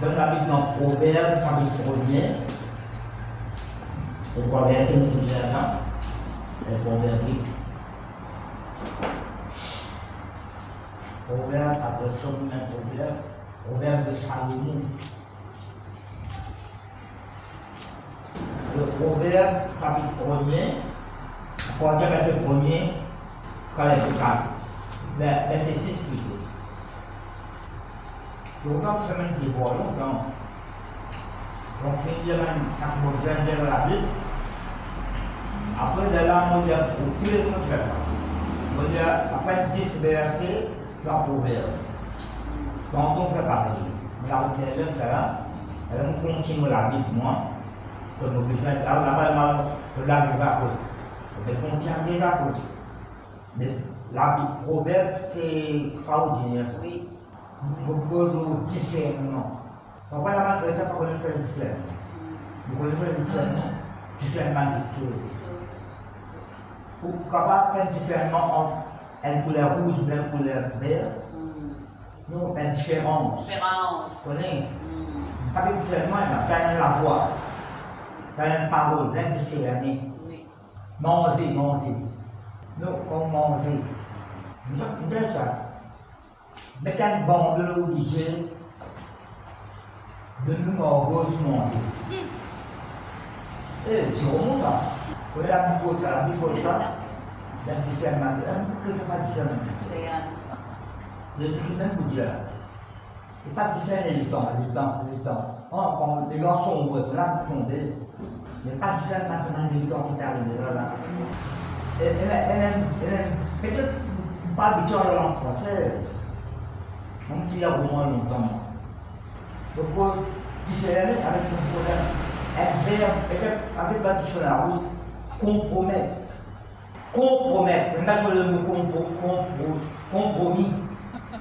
Bon habit dans Proverbe, chapitre 1er. Le Proverbe, c'est nous là. Le Proverbe. Proverbe, attention, Proverbe de Salomon. Le Proverbe, chapitre 1er. Quand il y a verset 1er, quand verset 4. Verset 6 plutôt. Longtemps, c'est même des voix, longtemps. Donc, il y a même chaque mot de la Bible. Après, de là, on a tous les autres versets. On a après 10 versets dans le Proverbe. Quand on prépare, là, on est là, on continue la Bible, moi. Comme nous faisons là-bas, la Bible à côté. Mais on tient déjà à côté. Mais la Bible Proverbe, c'est extraordinaire. Oui. Vous pouvez nous discernement. Pourquoi la main de ça, pas connaître le discernement? Vous connaissez le discernement? Discernement de choses. Pour capable faire discernement entre une couleur rouge et une couleur verte, nous une différence. Vous connaissez? Pas de discernement, il y a la voix, il y a une parole, il y a un discernement. Manger. Nous, comme manger. Nous avons ça. Mais quand bon de l'obligé de nous manger. Et c'est au monde. Vous voyez la bifurcation, la discernement. Que c'est pas discernement. Le discernement vous dit là. C'est pas discerner les temps. Quand les gens sont ouverts, là, vous tombez. Il n'y a pas discernement les temps qui est arrivé là. Peut-être pas habitué à la langue française. On dit là au moins longtemps. Donc, pour discerner avec un problème, un verbe, peut-être avec la dictionnaire, oui, compromettre. On a le mot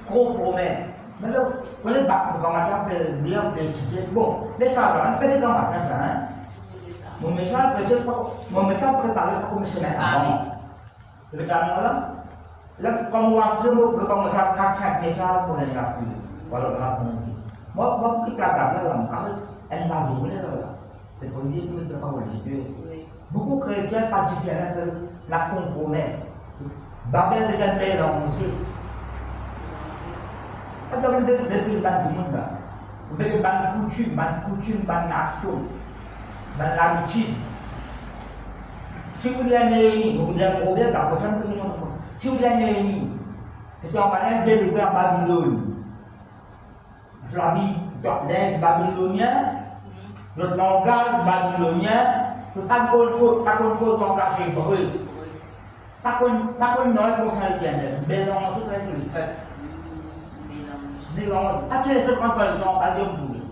compromettre. Mais là, on est pas pour matin, c'est bien d'étudier. Bon, mais ça va, c'est dans matin ça, hein. Mon message préparé pour me semaine avant. Le camion là, quand on voit ce mot, on commence à 4-5 messages pour les rappeler. Voilà, raconter. Moi, qui la table là, elle m'a donné là. C'est pour dire que tu ne peux pas religieux. Beaucoup de chrétiens participent à la compromettre. Babel est un pays dans mon Dieu. Parce que vous êtes des pays dans le monde là. Vous êtes dans coutume, dans nation, dans l'habitude. Si vous êtes né, vous êtes un problème, la prochaine question. Si vous êtes né, c'était en manière de développer en Babylone. La Bible, babylonien, le langage babylonien, pas qu'on cause langage hébreu. Pas qu'on n'aurait pas ça l'éternel. Mélange tout avec le fait. Mélange. Pas que les autres prennent le temps, pas de bouler.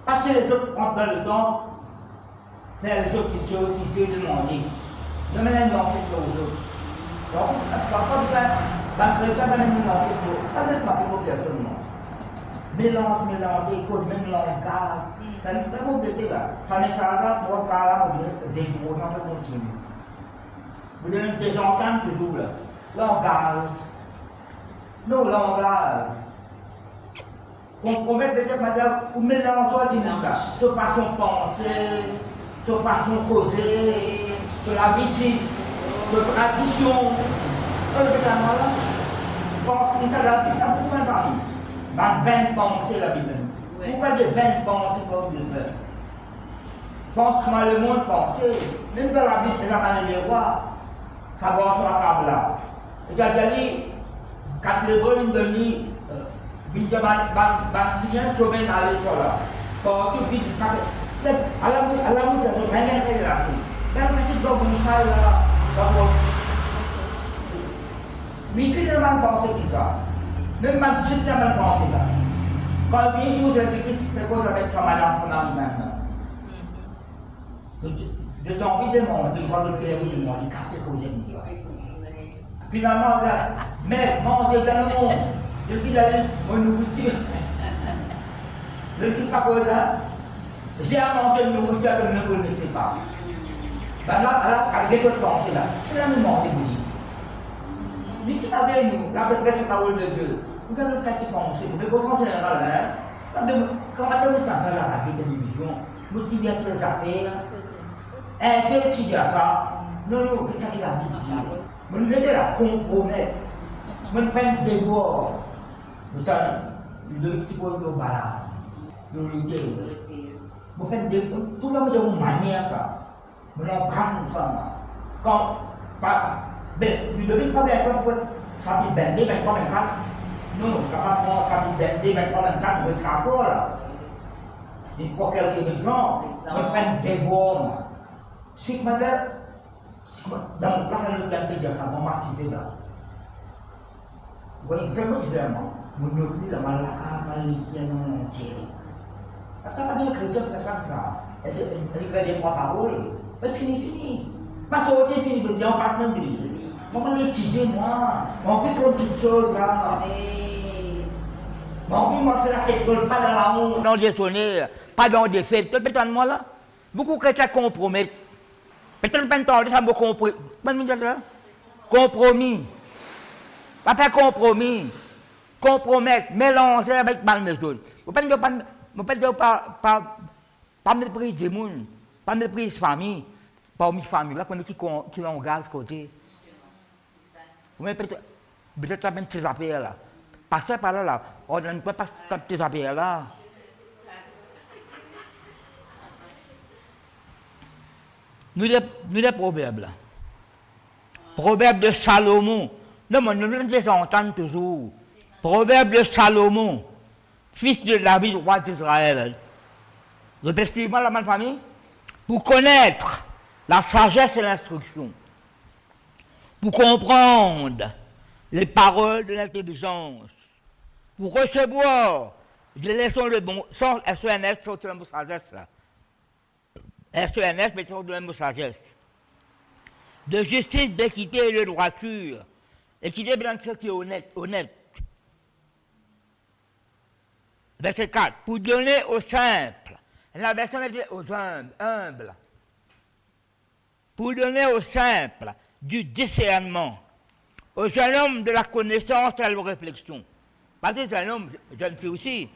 Pas que les autres prennent le temps, faire les autres qui veulent demander. De manière non, c'est aux autres. Donc, parfois, dans le ça va nous lancer pour. Pas de temps pour personne. Mélanger, cause même langage. Ça n'est pas complété là. Ça n'est pas pour parler, on dit, on va continuer. Vous devez désentendre toujours là. Langage. Nos langages. On met déjà madame, vous mélangez tout là. Sur façon penser, sur façon causer, sur l'habitude, sur tradition. Vous le là. Bon, il a la Bible, pourquoi pas? Dans 20 pensées la Bible. Pourquoi de 20 pensées comme Dieu fait? Quand comment le monde pensait, même dans la Bible, il n'a pas de voir. Ça va sur la table là. Et il a dit, quand le bon demi, Benjamin Sien sauvé à l'école là. Quand tu dis, à la route, il y a rien à faire là. Dans le site de Boussal là, mais il ne va pas penser tout ça. Même ma petite n'a pas pensé là. Quand il nous a dit que c'est cause avec sa madame maintenant. Je t'ai envie de manger, quand le père vous demande, cassez pour les gens. Finalement, mais manger dans le monde. Je dis d'aller au nourriture. Je dis pas pour ça. J'ai à manger une nourriture que vous ne connaissez pas. Ben là, avec votre pensée là, c'est la même manger, vous dites. Mais qui avait nous, la presse parole de Dieu. Vous avez le cas qui pense, vous devez penser en général, hein. Quand on entend ça à la télévision, nous disons qu'il y a des affaires. Quel qui dit ça? Non, non, c'est ça qu'il a dit. On ne veut pas compromettre. On ne prend des voix. Nous avons le psychologue de balade. Nous le disons. Nous faisons des tout le monde de une manière ça. Nous avons pris ça. Quand, nous devons pas bien pour ça peut bender, mais pas même ça. Non, capable ça peut bender, mais pas même ça, c'est le rapport là. Et pour quelques raisons, on prend des voix. Si que madame, dans mon place, le cas de dire ça, mon martyr là. Vous voyez, c'est moi qui dis vraiment, mon oubli la malaka, malikienne, mon entier. Ça ne veut pas dire que chrétien peut faire ça. Elle fait des trois paroles, elle fini. Ma sortie finit de dire, on passe même de dire. Maman l'étudier, moi, on fait trop de toutes choses là. Mon moi, c'est la question, pas dans l'amour. Non, j'ai sonné, pas dans des faits. Tu peux moi là? Beaucoup de chrétiens compromettent. Peut-être pas entendu ça me compromis. Pas faire compromis. Compromettre, mélanger avec mal méthode. Vous ne pas mépriser les gens, pas mépriser les familles. Parmi les familles, là, qui ont gaz côté. Vous mettez peut-être même tes affaires là. Passez par là, on ne peut pas tes affaires là. Nous les proverbes là. Proverbe de Salomon. Non, mais nous les entendons toujours. Proverbe de Salomon, fils de David, roi d'Israël. Je t'explique moi la même famille. Pour connaître la sagesse et l'instruction. Pour comprendre les paroles de l'intelligence. Pour recevoir des leçons de bon sens, SENS, sur le mot sagesse là. SENS, mais sur le mot sagesse. De justice, d'équité et de droiture. Équité, bien sûr, qui est honnête. Verset 4. Pour donner aux simples. La version est aux humbles. Pour donner aux simples du discernement. Aux jeunes hommes de la connaissance et de la réflexion. Parce que c'est un homme, jeune fille aussi.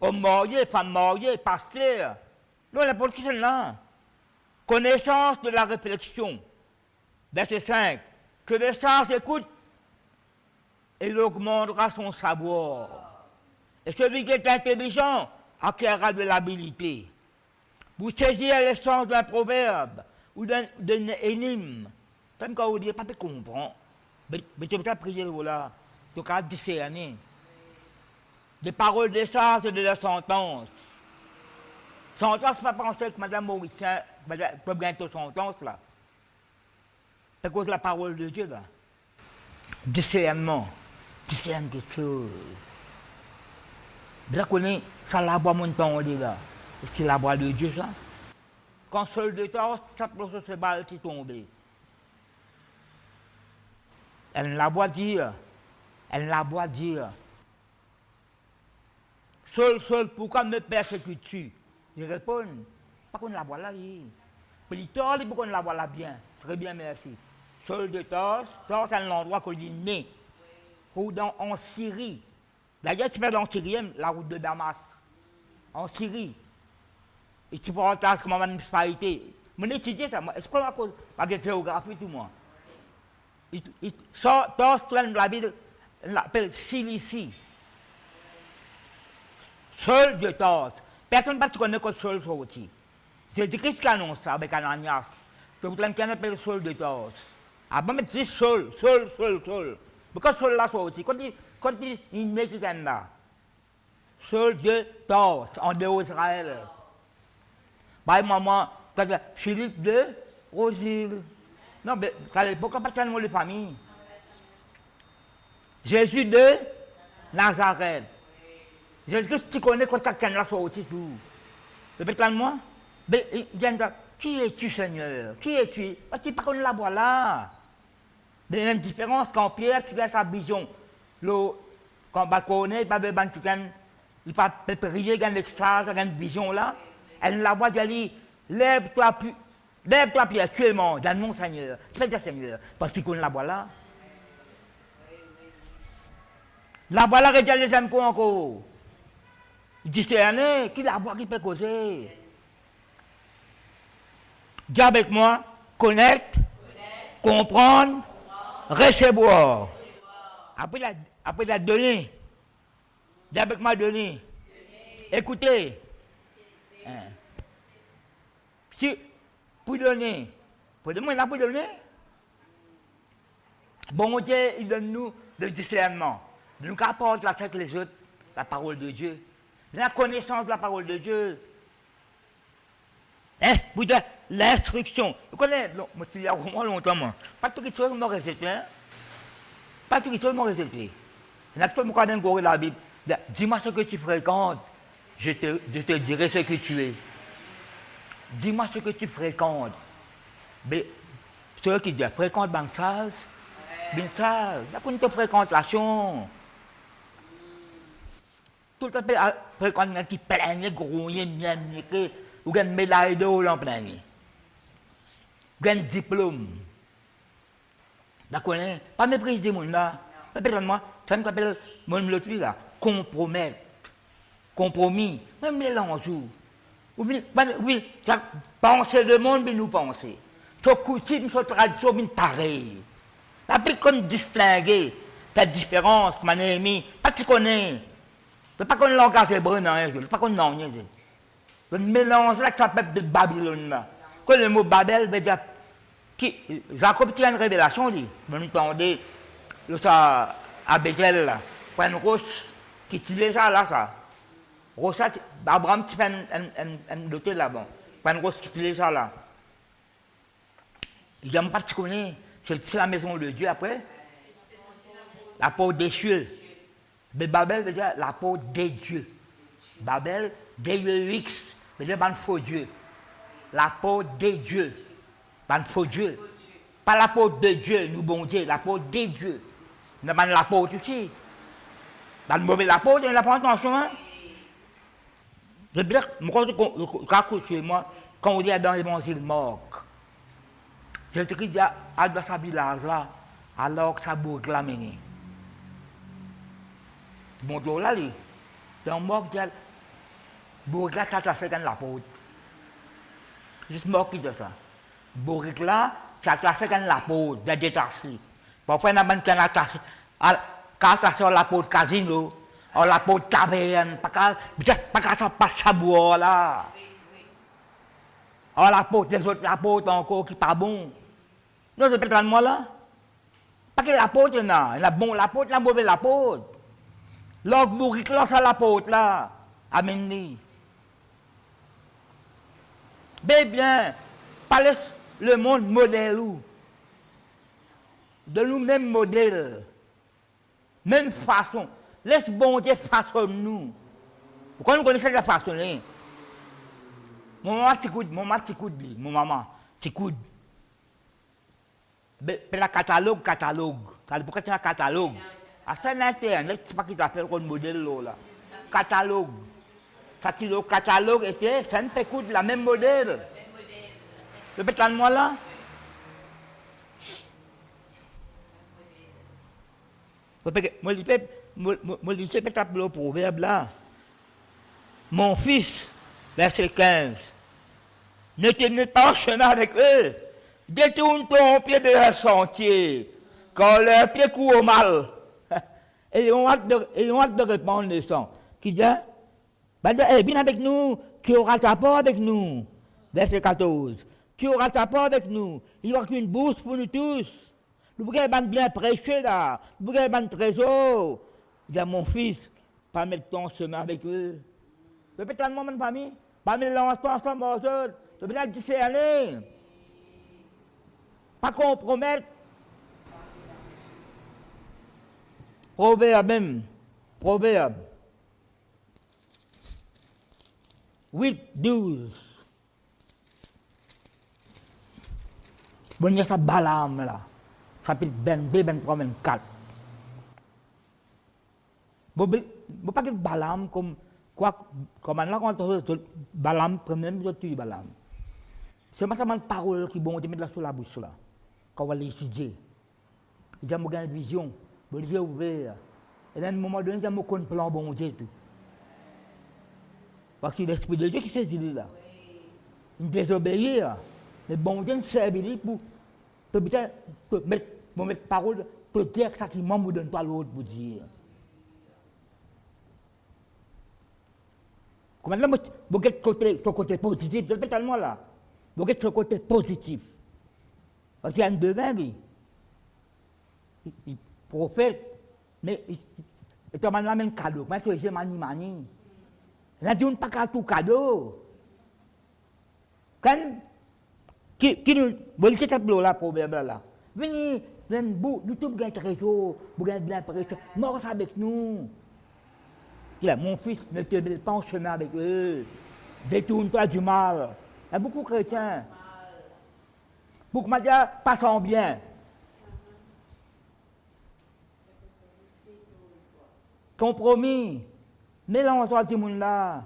Homme marié, femme mariée, pasteur. Non, n'importe qui c'est là. Connaissance de la réflexion. Verset 5. Que le sens écoute, et il augmentera son savoir. Et celui qui est intelligent acquérera de l'habilité. Vous saisirez le sens d'un proverbe ou d'une énigme. Même quand vous dites, pas de comprendre. Mais tu peux pas prier le voilà. Tu peux discerner. Des paroles de sens et de la sentence. Sentence, pas penser que Mme Mauricien peut bientôt sentence là. C'est à cause de la parole de Dieu là. Discernement. Discerne quelque chose. Vous connaissez, ça la boit mon temps là. C'est la boîte de Dieu ça. Quand seul de temps, ça peut se balle qui tombe. Elle la boit dire. Seul, pourquoi me persécutes-tu? Je réponds, pas qu'on la voit là. Puis il faut qu'on la voit là bien. Très bien, merci. Seul de Tors, c'est un endroit qu'on dit né. En Syrie. D'ailleurs, tu fais dans Syrie, la route de Damas. En Syrie. Et tu peux entendre comment on a été. Mon étudier ça, est-ce qu'on a cause de géographie tout le monde? Tors, la ville, on l'appelle Cilicie. Seul de Tors. Personne ne connaît que seul sorti. C'est Christ qui annonce ça avec Ananias. Que vous appelle seul de Tors. Ah bon, mais tu dis seul. Pourquoi seul là sorti? Quand il met qui là. Seul de Tors, en dehors d'Israël. Par maman, Philippe de Rosile. Non, mais pourquoi pas tellement de famille? Jésus de Nazareth. Jésus, tu connais quand quelqu'un là sorti tout. Répète moi. Qui es-tu, Seigneur? Qui es-tu? Parce que tu ne connais pas la voix là. Il y a une différence quand Pierre tire sa vision. Quand on connaît, il va prier, il y a l'extase, il y a une vision là. Elle la voix dit, lève-toi, Pierre, tu es mort, dans mon Seigneur. Tu fais dire Seigneur, parce qu'il connaît la voix là. La voix là, il y a les amis encore. discerner, qui la voix qui peut causer. Dis avec moi, connaître, comprendre, recevoir. Après la donner. Dis avec moi, donner. Écoutez. Si, pour donner, pour donner, bon Dieu, il donne nous le discernement. Nous apporte la tête les autres, la parole de Dieu. La connaissance de la parole de Dieu. Pour l'instruction. Vous connaissez, il y a vraiment longtemps, moi. Pas tout qui soit mon résultat. Pas tout qui soit mon résultat. Il y a tout le monde qui la Bible. Dis-moi ce que tu fréquentes, je te dirai ce que tu es. Dis-moi ce que tu fréquentes. Mais ceux qui disent fréquente Bansaz, Bansaz, il y a une fréquentation. Tout le temps, fréquente un petit plein, grouillé, ou une médaille d'or en plein. Ou un diplôme. D'accord? Pas mépriser mon là. Rappelle-moi, ça me rappelle mon l'autre là. Compromettre. Compromis. Même les langues. Oui, ça penser le monde, mais nous penser. Sur coutume, sur tradition, mais pareil. La plus qu'on distingue, ta différence, mon ami, pas tu connais. Pas qu'on langage hébreu, non, pas qu'on n'en est. Le mélange là que ça s'appelle de Babylone là. Quand le mot Babel veut dire Jacob tient une révélation, dit. On entendait ça à Bethel là. Pour une roche qui tirait ça là, ça. Roche, Abraham tu fait un doté là-bas. Pour une roche qui tirait ça là. Il dit, pas tu connais, c'est la maison de Dieu après. La porte des cieux. Mais Babel veut dire la porte des dieux. Babel, D-E-X, veut dire un faux Dieu. La porte des dieux. Un faux Dieu. Pas la porte de Dieu, nous bon Dieu, la porte des dieux. Nous avons la porte aussi. Dans le mauvais la porte, il n'y a pas attention. Hein? Je veux dire, moi, quand on dit dans l'évangile Marc, c'est écrit dans sa village là, alors que ça bouge la main. Bon, donc là, dans Marc, il bouge là, ça fait la porte. C'est Marc qui dit ça. Bouge là, ça fait la porte, de détacher. Parfois, on a un canard sur la porte casino, ou la porte taverne, pas qu'à ça passe à boire là. Ou la porte, les autres, la porte encore qui n'est pas bon. Non, je peux moi là. Pas que la porte, il y a bon la porte, la mauvaise la porte. L'autre bourrique là, ça la porte là. Amen. Bien, pas le monde modèle ou. De nous-mêmes modèles. Même façon. Laisse bon Dieu façonner nous. Pourquoi nous connaissons la façonner? Mon maman t'écoute, mon maman t'écoute. Mais la catalogue. Pourquoi c'est un catalogue? À ça, Internet, c'est pas qu'ils appellent comme modèle là. Catalogue. Ça qui le catalogue était, ça ne t'écoute la même modèle. Le pétale moi là. Moi, je dis, peut-être le proverbe là. Mon fils, verset 15, ne te mets pas en chemin avec eux. Détourne ton pied de leur sentier, quand leur pied court au mal. Et ils ont hâte de répondre les sons. Qui dit, viens avec nous, tu auras ta part avec nous. Verset 14. Tu auras ta part avec nous. Il y aura une bourse pour nous tous. Nous pouvons bien prêcher là. Nous pouvons un trésor. Il dit, mon fils, pas mettre ton chemin avec eux. Je peux t'en demander famille. Pas mettre l'ensemble ensemble aux autres. Je peux t'en discerner. Pas compromettre. Proverbe même. Proverbe. 8, 12. Bon, il y a ça Balaam là. Chapitre 22, 23, 24. Bon, pas que Balaam comme là, quand on Balaam, premier, je tue Balaam. C'est pas seulement une parole qui bon, de mettre sur la bouche là. Quand on va l'étudier. Il y a une vision, les yeux ouverts. Et à un moment donné, il y a un plan bon Dieu tout. Parce que c'est l'Esprit de Dieu qui saisit là. Il désobéit. Mais bon Dieu servir pour mettre parole, te dire que ça qui m'en donne pas l'autre pour dire. Comment là, vous êtes côté positif, je le tellement là. Vous êtes le côté positif. Parce qu'il y a une devin, il prophète, mais il te demande même cadeau. Parce que j'ai mani. Il a dit, on n'a pas tout cadeau. Quand, qui nous, vous laissez tableau là, problème là. Venez, nous tous gagnons trésor, vous gagnez de l'impression, mort avec nous. Mon fils, ne te mets pas en chemin avec eux. Détourne-toi du mal. Il y a beaucoup de chrétiens. Beaucoup de gens passent en bien. Compromis. Mélange-toi du monde là.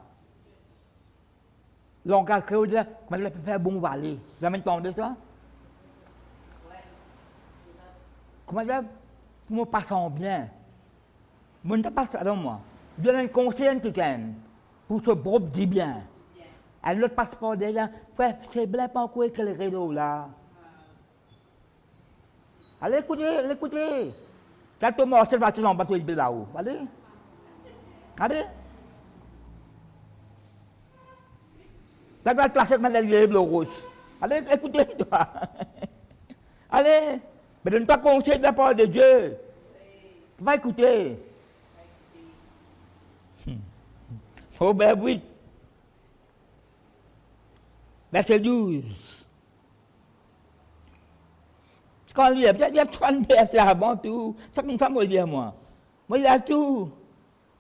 Langage créole, comment tu peux faire bon valet. Vous avez entendu ça? Comment dire? Pour me passer en bien. Je ne passe pas dans moi. Je donne un conseil à quelqu'un pour ce groupe dit bien. Et l'autre passeport déjà, c'est bien pas encore éclairé là. Allez, écoutez. Quand tu m'as observé, tu n'en vas pas là-haut. Allez. Là, tu vas te placer dans les bleus rouges. Allez, écoutez-toi. Allez. Mais donne pas conseil de la part de Dieu. Tu vas écouter. Proverbe 8, verset 12. Quand il y a 30 versets avant tout, ça me fait dire moi. Moi, il y a tout.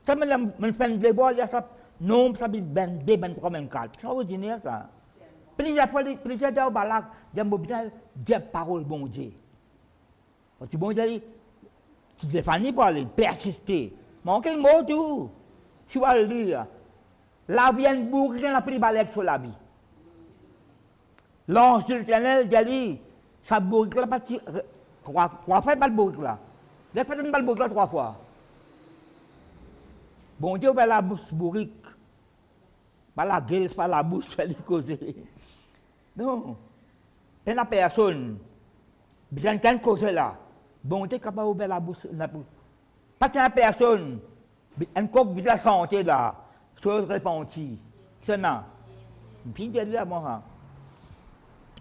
Ça me fait des bois, il y a ça. Non, ça me fait 22, 23, 24. C'est ordinaire ça. Plusieurs fois, plusieurs balak, j'ai besoin de parole bon Dieu. Parce que bon Dieu, tu te défends pour aller persister. Manquez le mot tout. Tu vas le lire. La vie est bourrée, la pris balèque sur la vie. L'ange de l'Éternel dit, ça bourrique là, partie, trois fois, pas le bourrique là. Il a fait une balle bourrique là 3 fois. Bon Dieu, ben la bouche bourrique. Pas la gueule, pas la bouche, fait les causer. Non. Et la personne, bien qu'elle cause là, bon Dieu, capable d'ouvrir la bouche. Pas que la personne, elle coupe la santé là. Chose répandue. C'est là. Puis il dit à moi,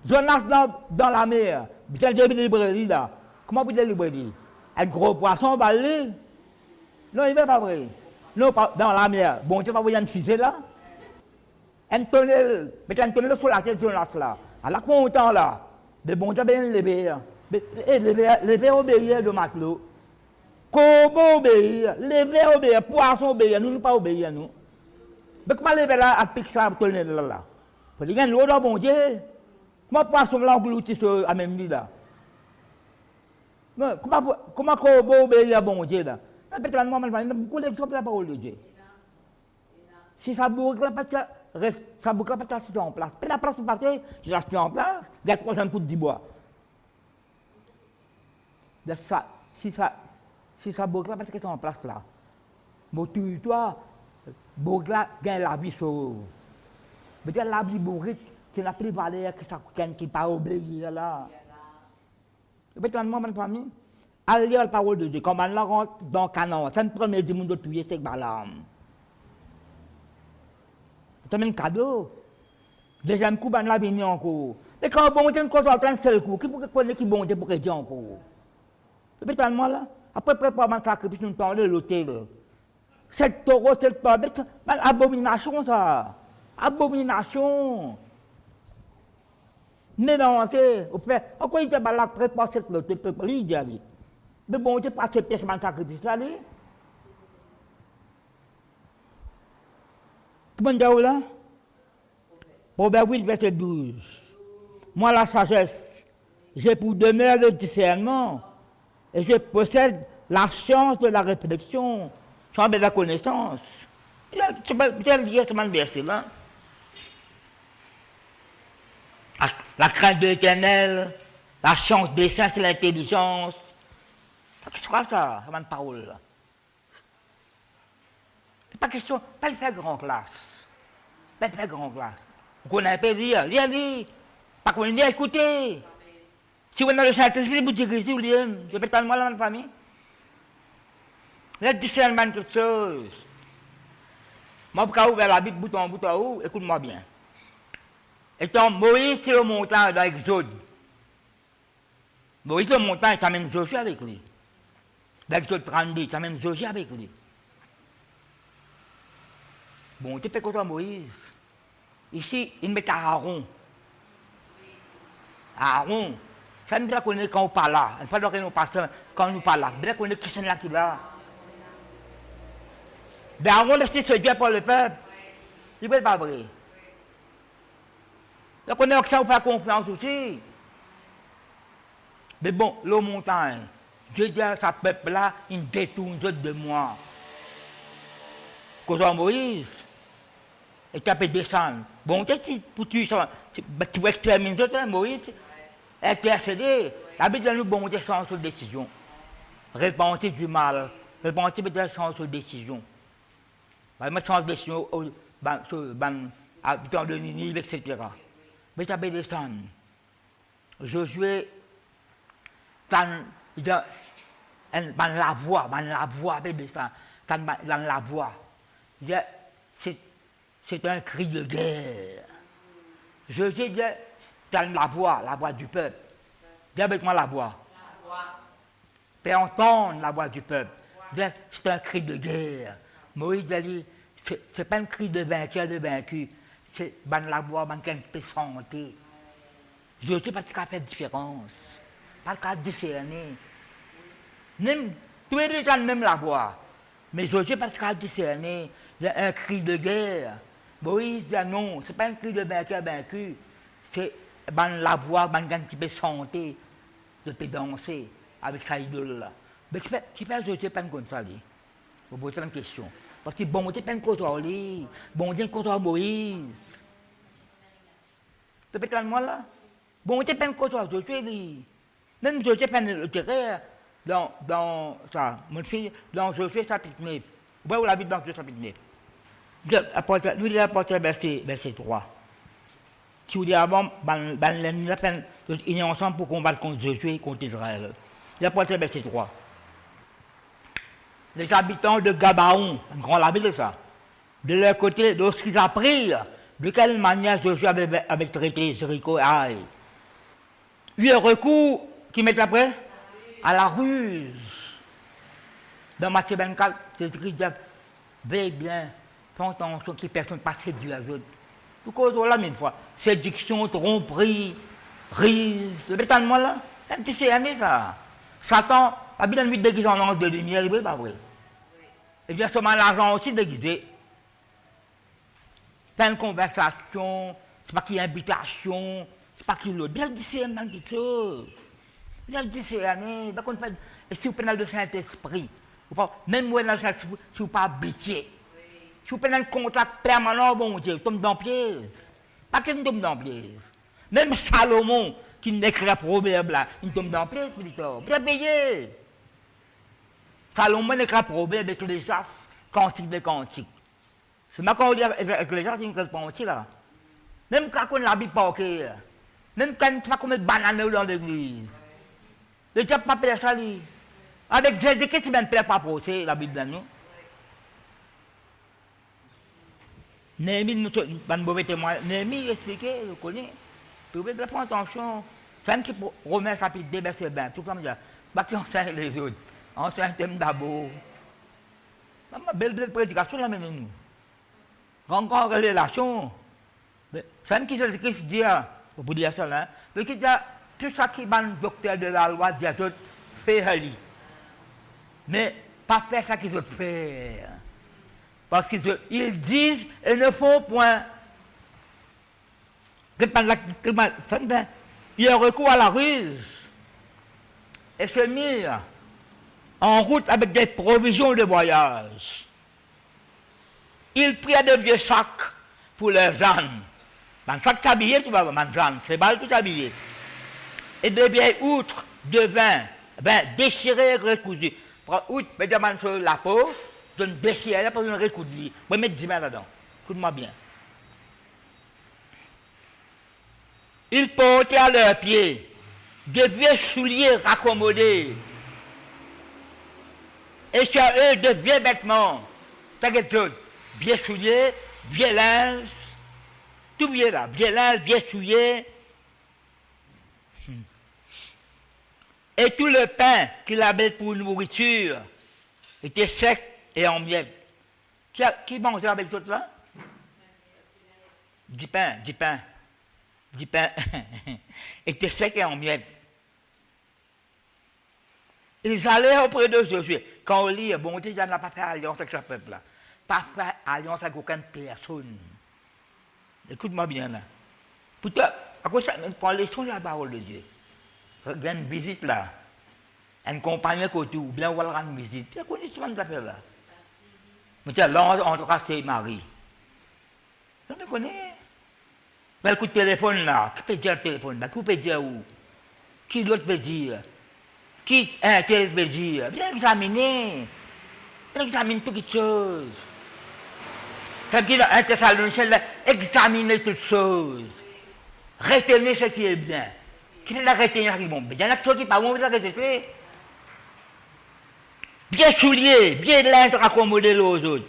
Jonas dans la mer, il y a des librairies là. Comment vous dites librairies? Un gros poisson va aller? Non, il n'est pas vrai. Non, dans la mer. Bon, tu vas voir une fusée là. Un tonnel, mais un tonnel sur la tête de Jonas là. À la content là. Mais bon, tu vas bien lever. Lever obéir de matelot. Comment obéir? Lever obéir, poisson obéir, nous ne pas obéir nous. Mais comment lever là à piquer ça tonnel là? Faut dire l'eau dans bon Dieu. Comment poisson là englouti sur la même vie là? Comment obéir à bon Dieu là? Peut-être moi, je vais beaucoup l'exemple de la parole de Dieu. Si ça boucle là, ça boucle là, pas assis en place. Puis la place pour passer, je reste en place, il y a 3 jeunes pour 10 bois. Si ça boucle là, parce que c'est en place là. Mais toi, boucle là, gagne la vie sauve. Mais la vie bourrique, c'est la plus valeur que ça qui pas oublié là. Peut-être moi, ma famille. À lire la parole de Dieu, comme on la rentre dans le canon, c'est le premier du monde de tuer, c'est Balaam. C'est un cadeau. Deuxième coup, on l'a venu encore. Et quand bon Dieu, quand on entend un seul coup, qui peut connaître qui bon Dieu pour dire encore? Peut-être moi là, après préparer mon sacrifice, nous parlons de l'hôtel. Cette taureau, cette taureau, c'est une abomination ça. Abomination. Mais non, c'est, au fait, pourquoi il dit que la préparer cette l'hôtel, il dit. Mais bon, Dieu pas accepté ce sacrifice là. Comment dire là? Proverbe 8, verset 12. Moi, la sagesse, j'ai pour demeure le discernement, et je possède la science de la réflexion, sans de la connaissance. Tu peux lire ce verset là. La crainte de l'Éternel, la science des saints, c'est l'intelligence. Qu'est-ce que c'est ça, cette parole là? C'est pas question, pas le faire grand classe. Pas grand classe. On connaît pas lire. Lire. Pas qu'on lire, écouter. Si on a le Saint-Esprit, vous direz, si vous lire, je peux pas moi dans la famille. Le discernement de toutes choses. Moi, pour ouvrir la Bible, bouton, écoute-moi bien. Étant Moïse, c'est le montagne dans l'Exode. Moïse, le montagne, ça mène Josué avec lui. L'Exode 32, ça mène Josué avec lui. Bon, tu fais contre Moïse. Ici, il met Aaron. Aaron. Ça ne veut pas qu'on est quand on parle là. On ne parle pas quand on parle là. Bien qu'on est qui sont là qui là. Ben Aaron laissé se Dieu pour le peuple. Il ne peut pas vrai. Donc on est que ça, on fait confiance aussi. Mais bon, le montagne, Dieu dit à sa peuple là, il détourne de moi. Quand Moïse, et tu peux descendre. Bon, pour tu exterminer Moïse, intercéder. La Bible nous bon, sans toute décision. Repentir du mal, repentir peut-être sans toute décision. Sans décision, dans le Ninive, etc. Mais tu peux descendre. Josué, dans la voie, peut descendre. Dans la voie. C'est un cri de guerre. Josué dit, dans la voix du peuple. Dis avec moi la voix. Fais entendre la voix du peuple. C'est un cri de guerre. Moïse dit, ce n'est pas un cri de vainqueur, de vaincu. C'est la voix qui peut sentir. Josué pas de faire différence. Pas de discerner. Tous les gens même la voix. Mais Josué pas de discerner. Il y a un cri de guerre. Moïse dit non, ce n'est pas un cri de vainqueur, vaincu. C'est la voix qui peut chanter, qui peut danser avec sa idole là. Mais qui fait Josué pas comme ça? Vous posez une question. Parce que bon Dieu pas contre lui, bon Dieu contre Moïse. Tu peux entendre moi là? Bon Dieu pas contre Josué. Même Josué pas le terrain dans ça, mon fils, dans Josué chapitre 9. Vous voyez la Bible dans Josué chapitre 9. Nous lisons l'apôtre verset 3. Si vous dites avant, l'ennemi a fait une ensemble pour combattre contre Josué et contre Israël. L'apôtre verset 3. Les habitants de Gabaon, un grand labé de ça, de leur côté, lorsqu'ils apprirent de quelle manière Josué avait traité Jéricho et Aïe, il y a un recours qui met après à la ruse. Dans Matthieu 24, c'est écrit, veille bien, fais attention que personne ne passe séduire les autres. Tout cause là, une fois, séduction, tromperie, rise, le bétalement là, c'est année ça. Satan, la Bible nous déguisé en ange de lumière, il n'est pas vrai. Et bien seulement l'argent aussi déguisé. C'est une conversation, c'est pas qu'il y a une invitation, c'est pas qu'il y a l'autre. Bien le discernement de quelque chose. Bien le discernement, et si vous prenez le Saint-Esprit, même vous dans le Saint-Esprit, si vous pas habitué, si vous prenez un contact permanent, bon Dieu, vous tombez dans le piège. Pas qu'il tombe dans le piège. Même Salomon, qui n'écrit pas proverbe là, il tombe dans le piège, vous bien payé. Salomon n'écrit pas proverbe avec les chasses, cantiques de cantiques. C'est ma quand on dit avec les chasses, il ne pas entier là. Même quand on l'habite pas, ok. Même quand on ne pas comme une banane dans l'église. Le diable pas faire ça, lui. Avec Jésus, qu'est-ce qu'il ne peut pas poser, la Bible dans nous? Néhémie, nous un mauvais témoin. Néhémie expliquait, vous connaissez. Vous pouvez prendre attention. C'est un qui remet chapitre 2, verset 20. Tout comme ça. Pas qui enseigne les autres. Enseigne un thème d'abord. Ma belle prédication, là, maintenant, nous. Encore une relation. C'est un qui se dit, pour dire ça, là. Mais qui dit, tout ça qui est un docteur de la loi, dit à tout, fais-le. Mais pas faire ça qu'ils veulent faire. Parce qu'ils disent et ne font point. Il y a recours à la ruse et se mis en route avec des provisions de voyage. Ils prirent de vieux sacs pour leurs ânes. Un sac s'habiller, tu vas voir, c'est mal tout habillé. Et de vieilles outres de vin déchirées et recousues. Outre, mettez sur la peau, je ne déchire pas, je ne recoudre. Je vais mettre 10 mains là-dedans. Écoute-moi bien. Ils portaient à leurs pieds de vieux souliers raccommodés. Et sur eux, de vieux vêtements. T'as quelque chose. Vieux souliers, vieux linge, tout vieux là. Vieux linge, vieux souliers. Et tout le pain qu'il avait pour nourriture était sec et en miettes. Qui mangeait avec tout là? 10 pains. Était sec et en miettes. Ils allaient auprès de Josué. Quand on lit, bon, Dieu n'a pas fait alliance avec ce peuple-là. Pas fait alliance avec aucune personne. Écoute-moi bien là. Pourtant, à cause de ça, prends l'histoire de la parole de Dieu. Il y a une visite là. Une compagnie côté ou bien on va rendre visite. Tu connais ce qu'on appelle là. Mais tiens, là, on trace Marie. Je me connais. Mais le coup de téléphone là, qui peut dire le téléphone là? Qui peut dire où? Qui d'autre peut dire? Qui un tel peut dire? Bien examiner. Bien examiner toutes choses. Ça veut dire un Thessaloniciens là, examiner toutes choses. Retenez ce qui est bien. Qui est la retenir qui est bon? Il y en a qui ne pas bon, vous avez bien soulié, bien linge raccommodé aux autres.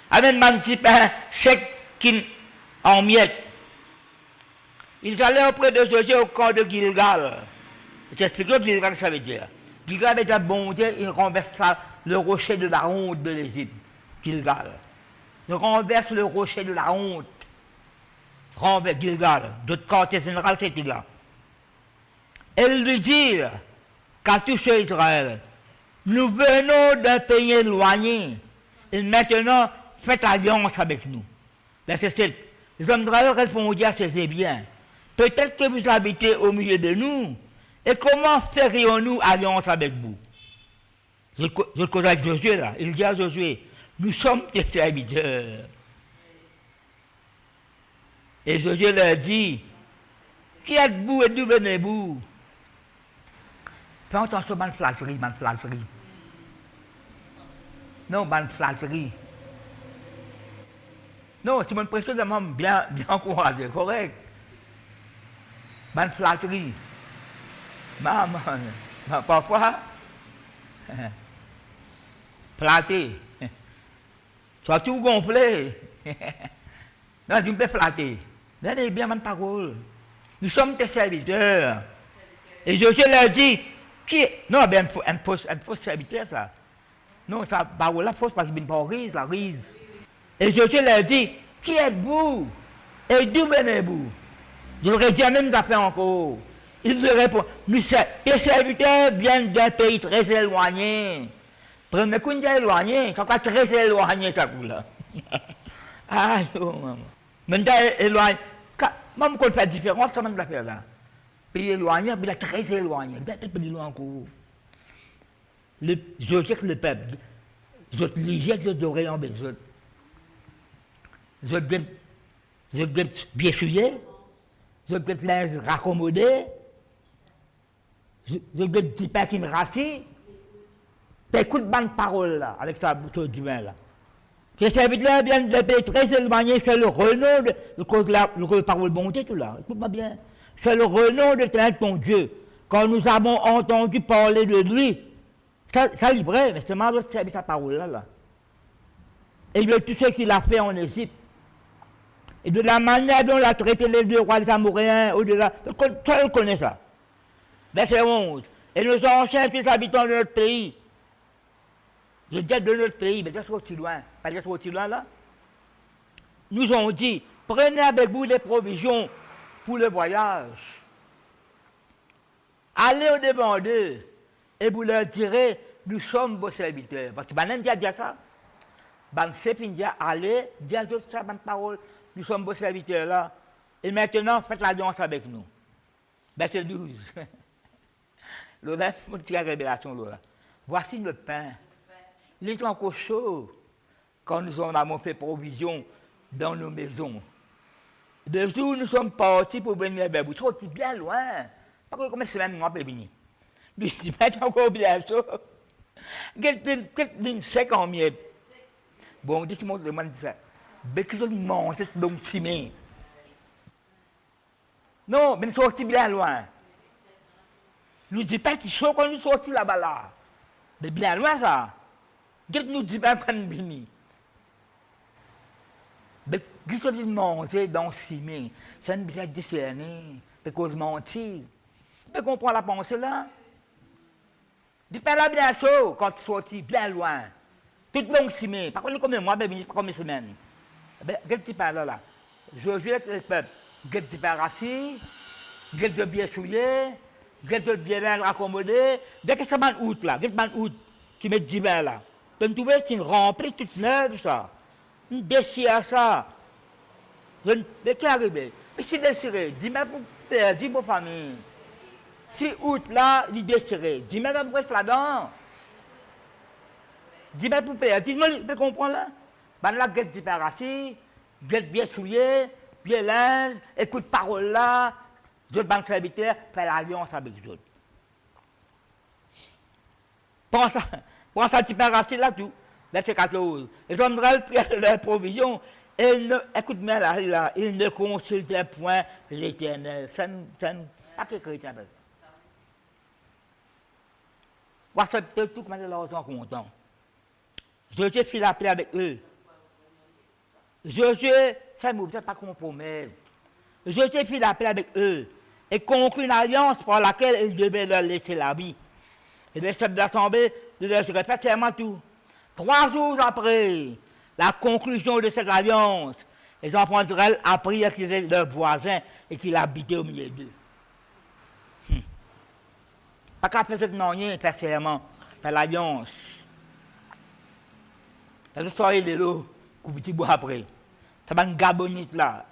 Avec un petit pain sec qui en miettes. Ils allaient auprès de Josué au camp de Gilgal. J'explique ce que Gilgal ça veut dire. Gilgal veut dire bon Dieu, il renverse le rocher de la honte de l'Égypte. Gilgal. Il renverse le rocher de la honte. Renverse Gilgal. D'autres quartiers généraux, c'était là. Elles lui dirent qu'à tous ceux d'Israël, nous venons d'un pays éloigné et maintenant faites alliance avec nous. Verset 7. Les hommes d'Israël répondirent à ces biens. Peut-être que vous habitez au milieu de nous, et comment ferions-nous alliance avec vous? Je cause avec Josué là. Il dit à Josué, nous sommes tes serviteurs. Et Josué leur dit, qui êtes-vous et d'où venez-vous? Fais attention à la flatterie, Non, à la flatterie. Non, c'est mon pression de m'homme bien encouragé, correct. Ban flatterie. Maman, parfois, flatter. Soit tout gonflé. Non, tu me fais flatter. Donnez bien ma parole. Nous sommes tes serviteurs. Et Josué leur dit, non, bien un faux serviteur, ça. Non, ça, parole-là, fausse parce qu'il ne pas rise, la rise. Et Josué leur dit, qui êtes-vous? Et d'où venez-vous? Je leur ai dit la même affaire encore. Il me répond, les serviteurs viennent d'un pays très éloigné. Premier coup, ils éloigné, ça va très éloigné, ça coup-là. Aïe, oh, maman. Maintenant, éloigné. Même quand on fait différence, ça m'a fait là. Pays éloigné, il est très éloigné. Il est plus loin encore. Je sais que le peuple, je te lisais que je devrais en besoin. Je vais bien souillé, je vais les raccommoder, je vais dire pas qu'il rassis. Écoute bonne parole là, avec sa bouteille du vin là. Ces serviteurs viennent de pays très éloignés, c'est le renom de le parole bonté tout là. Écoute-moi bien. C'est le renom de ton Dieu. Quand nous avons entendu parler de lui, ça est vrai, mais c'est mal de servir sa parole là. Et de tout ce qu'il a fait en Égypte. Et de la manière dont il a traité les deux rois, les Amoréens, au-delà. Tu connais ça. Verset 11. Et nos anciens fils habitants de notre pays. Je dis de notre pays, mais c'est trop loin. Pas trop loin là. Nous ont dit, prenez avec vous des provisions pour le voyage. Allez au-devant d'eux et vous leur direz, nous sommes vos serviteurs. Parce que Banan dit ça. Ban Sepin dit, allez, dis à d'autres ça, bonne parole. Nous sommes vos serviteurs là. Et maintenant, faites l'alliance avec nous. Verset 12. Là, c'est la révélation là. Voici le pain. Il est encore chaud quand nous en avons fait provision dans nos maisons. De jour, nous sommes partis pour venir vers vous. Sorti bien loin. Pas que combien de semaines nous avons venir. Nous sommes encore bien chaud. Quelqu'un sec en miettes. Bon, dis-moi, je demande ça. Mais que je mange cette longue cimée. Non, mais nous sortis bien loin. Nous dit pas qu'il chaud quand nous sortis là-bas là. Mais bien loin ça. Qu'est-ce que nous dit pas quand nous venons? Mais qu'est-ce que nous manger dans Simé? Ça nous bien discerner. Parce qu'on mentir. Mais comprend la pensée là. Dis pas là bien chaud quand tu sortis bien loin. Toute longue Simé. Par contre, comme moi, ben, pas comme une semaine. Qu'est-ce que tu parles là? Josué avec le peuple. Qu'est-ce que tu parles assis? Qu'est-ce que tu bien souillé? Qu'est-ce que tu bien accommodé? Dès que c'est ban août là, qu'est-ce que ban août qui met 10 bains là? Tu me trouves une remplie toute neuve ça. Une déchire ça. Mais qu'est-ce qui arrive? Mais si déchiré, 10 bains pour père, 10 pour famille. Si août là, il déchiré, 10 bains pour rester là-dedans. 10 bains pour père, 10 bains, tu comprends là? Ben là, qu'est-ce que tu parles assis? Qu'est-ce bien souillé? Bien linge, écoute parole là. D'autres banques serviteurs font l'alliance avec les autres. Prends ça, tu peux rester là tout. Verset 14. Les hommes prennent leurs provisions. Écoute bien là, ils ne consultent point l'Éternel. Ça pas que les chrétiens font ça. Voir ça tout comme ils sont contents. Josué fit la paix avec eux. Josué, ça ne peut pas compromettre. Josué fit la paix avec eux et conclut une alliance par laquelle il devait leur laisser la vie. Et les chefs d'assemblée de leur répètent seulement tout. 3 jours après la conclusion de cette alliance, les enfants d'Israël apprirent qu'ils étaient leurs voisins et qu'ils habitaient au milieu d'eux. Pas qu'à faire ce que non rien, faire serment, faire l'alliance. La soirée de l'eau, qu'on petit bois après. Ça va une gabonite là,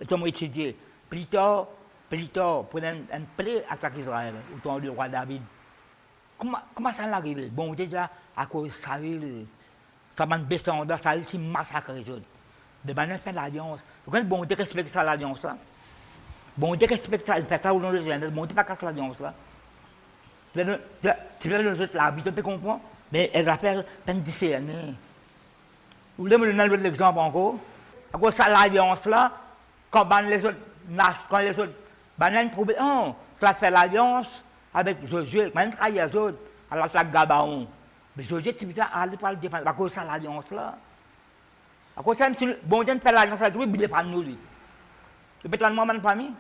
comme étudier. Plus tard, pour un plaie attaque Israël, au temps du roi David. Comment ça l'arrive? Bon, déjà, à cause de Saül, ça va descendre, ça a massacré les autres. Mais ben, on fait l'alliance. Vous connaissez, bon, Dieu respecte ça, l'alliance là. Bon, Dieu respecte ça, il fait ça au nom de Jésus. Bon, Dieu pas casse l'alliance là. Tu veux les autres la vie, tu peux comprendre? Mais elles appellent peine discerner. Vous voulez me donner l'exemple encore? À cause de ça, l'alliance là, quand les autres nagent, quand les autres, ben, trouvé, oh, tu as fait l'alliance avec Josué, quand ils les autres, alors tu as Gabaon. Mais Josué, tu dis, allez pas le défendre, à cause de ça, l'alliance là. À cause de ça, si bon Dieu fait l'alliance avec lui, il défend nous lui. Tu peux te demander une famille?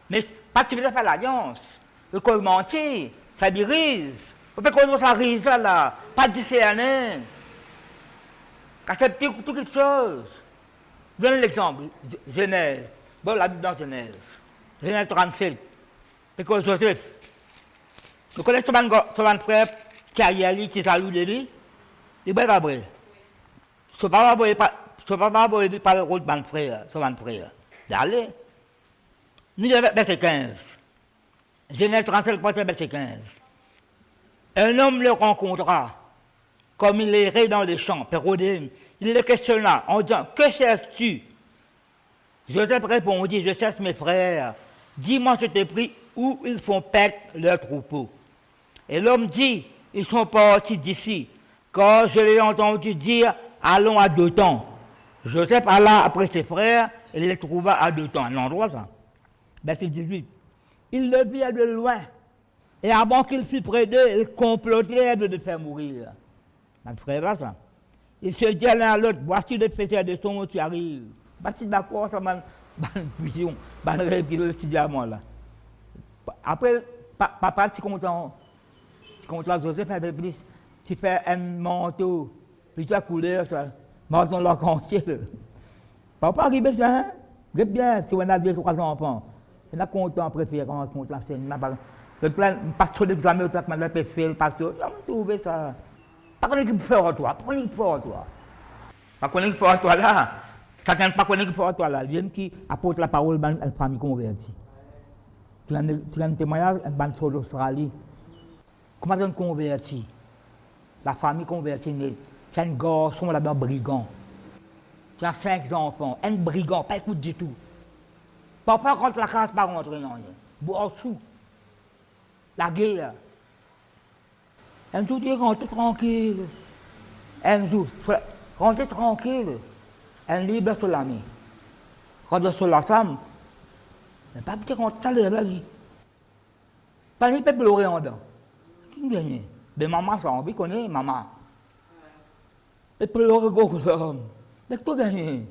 Mais pas tu veux faire l'alliance. Le col mentir, ça brise. Vous pouvez causer ça rise là, pas discerner. Car c'est tout quelque chose. Je donne l'exemple, Genèse. Bon, la Bible dans Genèse. Genèse 37. C'est que Joseph. Vous connaissez ce frère qui a eu qui salue de lui? Il est vrai. Ce papa ne pas le rôle de mon frère, ce frère. D'aller. Nous avons verset 15. Genèse 37, verset 15. Un homme le rencontra, comme il errait dans les champs, pérodé. Il le questionna en disant, que cherches-tu? Joseph répondit, je cherche mes frères. Dis-moi, je te prie, où ils font paître leurs troupeaux. Et l'homme dit, ils sont partis d'ici, car je l'ai entendu dire, allons à Dothan. Joseph alla après ses frères et les trouva à Dothan, un endroit ça. Verset 18. Il le vit de loin. Et avant qu'il fût près d'eux, ils complotèrent de le faire mourir. Un frère là, ça. Ils se disent l'un à l'autre, voici le faiseur de son qui arrive. Voici d'accord, ça m'a vision, m'a réveillé le petit diamant là. Après, papa, tu content Joseph avait plus, tu fais un manteau, puis tu as couleur, ça, manteau l'arc-en-ciel. Papa arrive ça, hein? Bien, si on a 2-3 enfants, on a content préféré quand on compte la scène. Le plan, pas trop d'examen, au temps que je fait le pasteur, j'ai trouvé ça. Pas qu'on est fort à toi, pas qu'on est fort à toi. Pas qu'on est fort à toi là. Chacun pas qu'on est fort à toi là. Il y a qui apporte la parole à une famille convertie. Tu as un témoignage, une bande sur l'Australie. Comment on convertit? La famille convertie, c'est un garçon là-bas brigand. Tu as 5 enfants, un brigand, pas écoute du tout. Parfois, quand la classe pas rentrer, non. Boire sous. La guerre. Un jour, tu rentres tranquille. Un jour, rentre tranquille. Un libre sur la main. Quand sur la femme, Mais pas petit compte ça là. Pas ni peut pleurer en dedans. Qui gagne? De maman ça on peut connaît maman. Et pleurer gros l'homme. Mais toi gagne.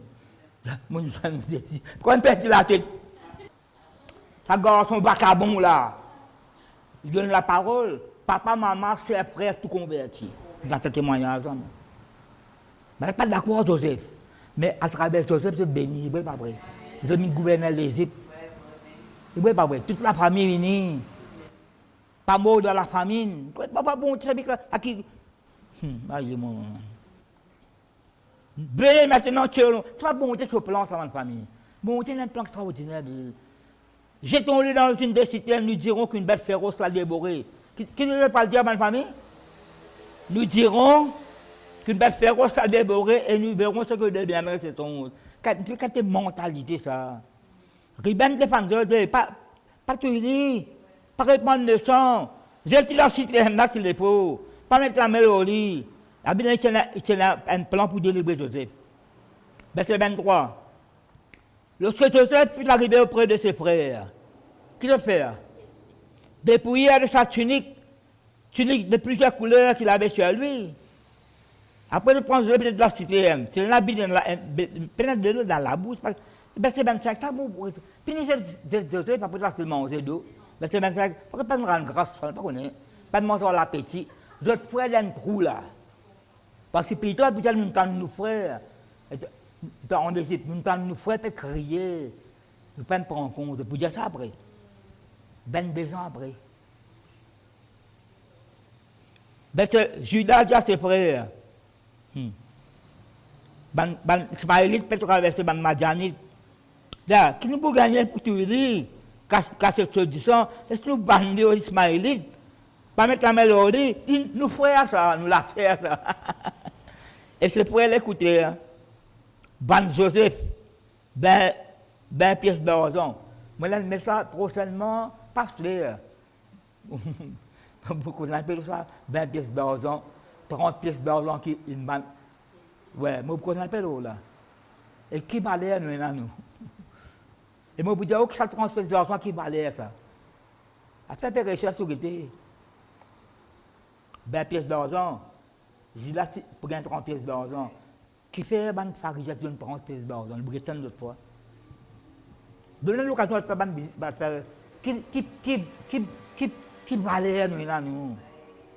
Mon femme dit quand on perd la tête. Ça garde son vagabond là. Il donne la parole. Papa, maman, c'est frère tout converti. Dans ce témoignage. Je ne suis pas d'accord avec Joseph. Mais à travers Joseph, je suis béni. Il n'est pas vrai. Je suis gouverneur de l'Égypte. Il n'est pas vrai. Toute la famille est venue. Pas mort dans la famine. Papa, bon, tu sais à qui. Aïe, mon. Béni maintenant, tu es. C'est pas bon, tu es sur le plan de la famille. Bon, tu es un plan extraordinaire. Jetons-le dans une des citernes, nous dirons qu'une bête féroce l'a dévoré. Qui ne veut pas le dire à ma famille? Nous dirons qu'une bête féroce l'a dévoré et nous verrons ce que deviendrait cette honte. Quelle mentalité ça? Riben de Fangode, pas tout dit, pas répondre de sang. J'ai dit la citerne là sur l'épaule, pas mettre la main au lit. Il y a un plan pour délivrer Joseph. Verset 23. Lorsque Joseph fut arrivé auprès de ses frères, qu'il a fait? Dépouillé de sa tunique de plusieurs couleurs qu'il avait sur lui. Après de prendre Joseph de la citerne, c'est l'habit pénétré dans la bouche. Verset 25, ça bon. Puis Joseph, après ça, c'est manger d'eau. Verset 25, pourquoi pas nous rendre grâce, pas connaître, pas de manger l'appétit. Notre frère a un trou là. Parce que Peter, peut-être nous entendons nos frères. Dans Égypte, nous entendons nos frères crier. Nous ne pouvons pas prendre compte. Pour dire ça après. 22 ans après. Judas dit à ses frères. Ismaélite peut traverser les Madianites. Qui nous peut gagner pour tout dire? Car c'est ce disant, est-ce que nous bandons aux Ismaélites? Pas mettre la mélodie, nous frères ça, nous la faire ça. Et ses frères l'écoutaient. Ban Joseph, ben pièces d'argent. Moi, je mets ça prochainement, pasteur. Beaucoup d'appellent ça, 20 pièces d'argent, 30 pièces d'argent qui une banque. Ouais, moi, beaucoup d'appellent là. Et qui valait nous, nous? Et moi, vous dites, que ça 30 pièces d'argent qui valait ça? A fait des recherches sur l'été. 20 pièces d'argent, j'ai là pour gagner 30 pièces d'argent. Qui fait une fabrication de 30 pièces d'argent, le Brésil de l'autre fois. Donnez l'occasion de faire qui valait nous là, nous.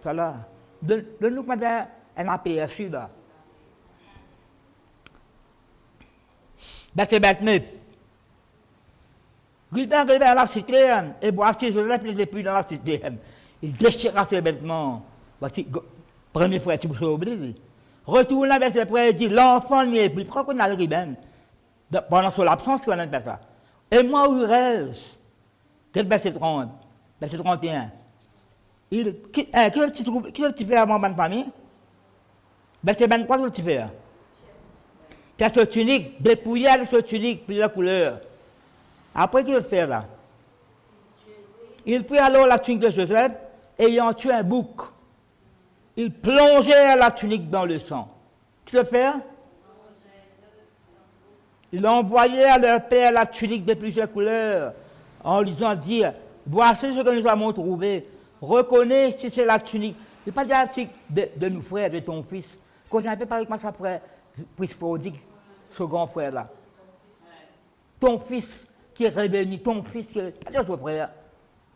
Ça là. Donne-nous maintenant un aperçu là. Verset 29. Il est arrivé à la citerne et voici Joseph les plus dans la citerne. Il déchira ses vêtements. Voici, premier frère, tu peux oublier. Retourne vers ses frères et dit, l'enfant n'y est plus. Pourquoi on a le riben? Pendant son absence, on a fait ça. Et moi, où reste? Quel verset 30? Verset 31. Qui le fait avant ma famille? Verset 23, qui le fait? Tu as ce tunique, dépouillé de ce tunique, plusieurs couleurs. Après, qu'il le fait là? Il prit alors la tunique de Joseph, ayant tué un bouc. Il plongeait la tunique dans le sang. Qu'est-ce qu'il fait? Il envoyait à leur père la tunique de plusieurs couleurs, en lui disant dire, voici ce que nous avons trouvé. Reconnais si c'est la tunique. Ce n'est pas la tunique de nos frères, de ton fils. Quand j'ai un peu parlé avec ça, frère, fils prodigue, ce grand frère là. Ton fils qui est revenu, ton fils qui est. Pas ton frère.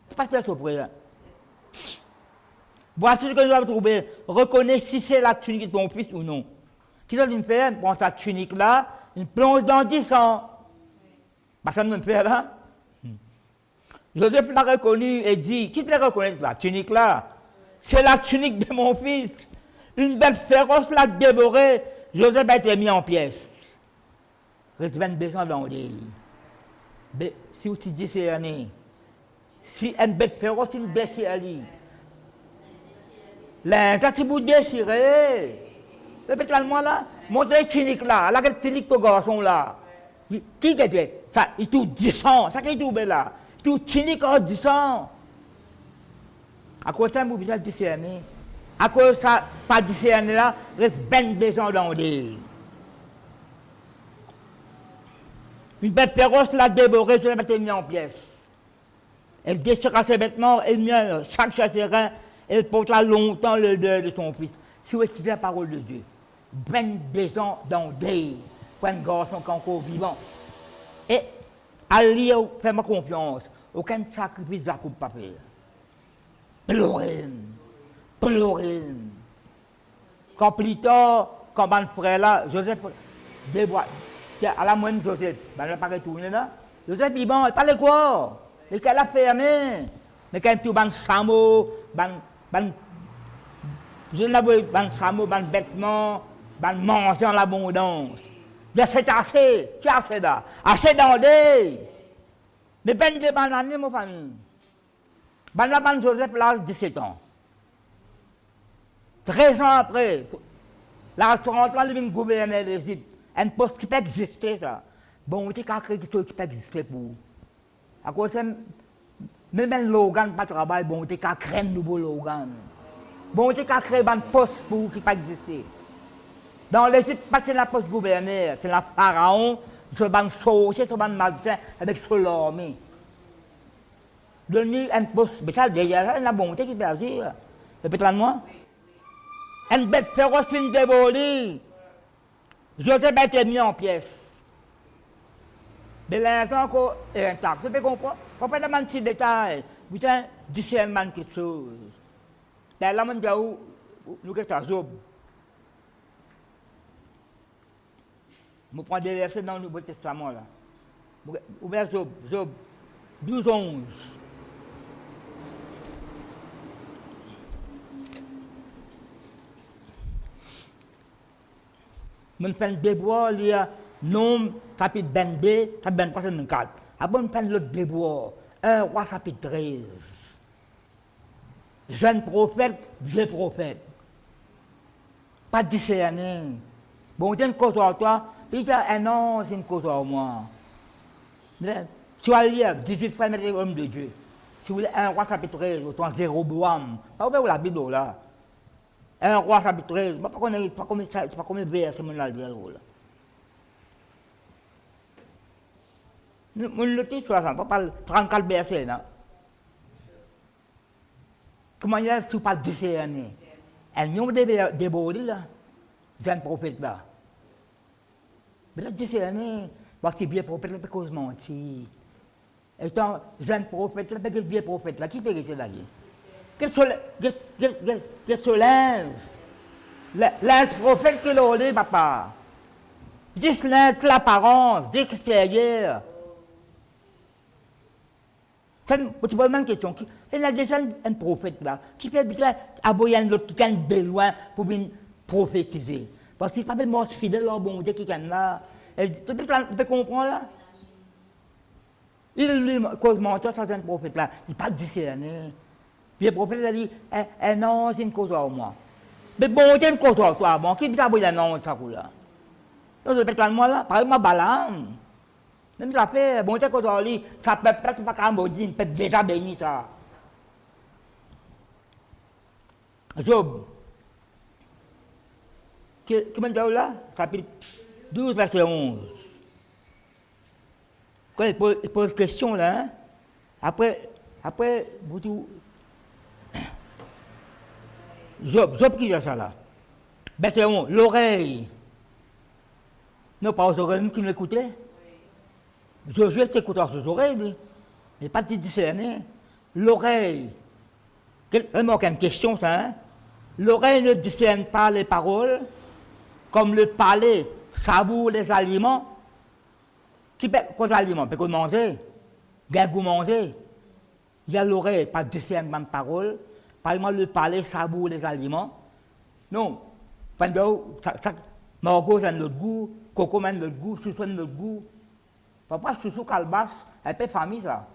C'est pas ton frère. Voici ce que nous avons trouvé. Reconnais si c'est la tunique de ton fils ou non. Qu'est-ce qu'il fait? Il prend sa tunique là, il plonge dans 10 ans. Ça me fait là. Joseph l'a reconnu et dit, qui peut reconnaître la tunique là? C'est la tunique de mon fils. Une bête féroce l'a dévoré. Joseph a été mis en pièces. Reste 22 ans dans les. Si vous dites c'est année, si une bête féroce, une bête c'est allée. Là, ça c'est pour déchirer. Répète-le-moi là. Montrez la tunique là. La tunique de garçon là. Qui était? Ça, il tout 10 ans. Ça qui est tout bel là. Tout tunique en 10 ans. À cause de ça, vous pouvez discerner. À cause de ça, pas discerner là, reste 22 ans dans les. Une bête féroce l'a dévoré, je l'ai mis en pièces. Elle déchira ses vêtements, elle mit chaque chasserin, elle porta longtemps le deuil de son fils. Si vous étudiez la parole de Dieu, 22 ans dans des, pour un garçon qui est encore vivant. Et allez, faites-moi confiance, aucun sacrifice à coupe papier. Pleurer. Quand plus tard, quand mon frère là, Joseph, à la moindre Joseph, ben là, pas retourné là. Joseph, il parlait quoi? Et qu'elle a fermé. Mais quand tu ban samo, je n'avais ban samo, ban vêtements, ban manger en abondance. C'est assez, c'est assez là. Assez dans des. Mais ben de bananes, mon famille. Ban Joseph, l'âge de 17 ans. 13 ans après, la restaurant, là, il gouverneur de l'Égypte. Un poste qui peut exister, ça. Bon, tu as créé quelque chose qui peut exister pour vous. À cause de même un Logan pas travail, bon, tu as créé un nouveau Logan. Bon, tu as créé un poste pour vous qui peut exister. Dans l'Égypte, pas c'est la poste gouverneur, c'est la pharaon, c'est un sorcier, c'est un magicien avec son l'armée. Donner un poste, mais ça, déjà, la bonté qui peut agir. Répète-la moi. Une bête féroce, une dévolée. Joseph a été mis en pièces. Mais l'instant qu'on est intact, vous pouvez comprendre? On peut demander un petit détail. Vous avez discernement quelque chose. Dans la monde où nous sommes Job. Je prends des versets dans le Nouveau Testament. Ouvert Job 12, 11. Je fais un déboire, il y a Nom, chapitre 22, chapitre 23, chapitre 24. Après, on prend l'autre déboire, 1 roi, chapitre 13. Jeune prophète, vieux prophète. Pas discerné. Bon, j'ai une cause à toi, il y a un an, c'est une cause à moi. Si vous allez lire 18 fois, mettez l'homme de Dieu. Si vous voulez 1 roi, chapitre 13, autant Jéroboam. Pas ouvert la Bible là. 1 roi, chapitre 13, je ne sais pas combien de versets je vais dire là. Mon notice sur ça, pas 34 versets là. Comment il y a si vous parlez de ces années? Elle n'y a des bordés là. C'est un prophète là. Mais là, 10 années, parce que vieux prophète là, peut cause mentir. Et tant, jeune prophète là, peut vieux prophète là, qui peut rester là? Qu'est-ce que l'ince? L'ince prophète qui l'a dit, papa. Juste l'ince, l'apparence, juste l'extérieur. Tu poses une question. Il y a déjà un prophète là, qui fait aboyer l'autre qui a besoin pour venir prophétiser. Parce qu'il n'y a pas de mort fidèle au bon Dieu qui est là. Tu peux comprendre là? Il cause menteur, ça c'est un prophète là. Il parle discerner. Puis le prophète a dit, non, c'est une cause à moi. Mais bon, c'est une cause à toi, bon, qui peut aboyer non, ça là? Donc, je répète moi là, par exemple, Balaam. Même ça fait, bon, c'est une cause à lui, ça peut pas qu'à maudire, peut déjà bénir ça. Job. Comment dire là? Chapitre 12, verset 11. Quand il pose question là, hein? Après, vous tout. Job qui dit ça là? Verset 11, l'oreille. Non, pas aux oreilles qui m'écoutaient. Josué t'écoute aux oreilles, il n'est pas dit discerner. L'oreille. Vraiment une question ça, hein? L'oreille ne discerne pas les paroles, comme le palais savoure les aliments. Qui peut quoi aliments? Peut manger, bien goût manger. Il y a l'oreille, pas discernement de paroles. Par exemple, le palais savoure les aliments. Non. Pendant Margot a notre goût, Coco a notre goût, Soussou a notre goût. Papa, Soussou, Calbas, elle peut famille ça.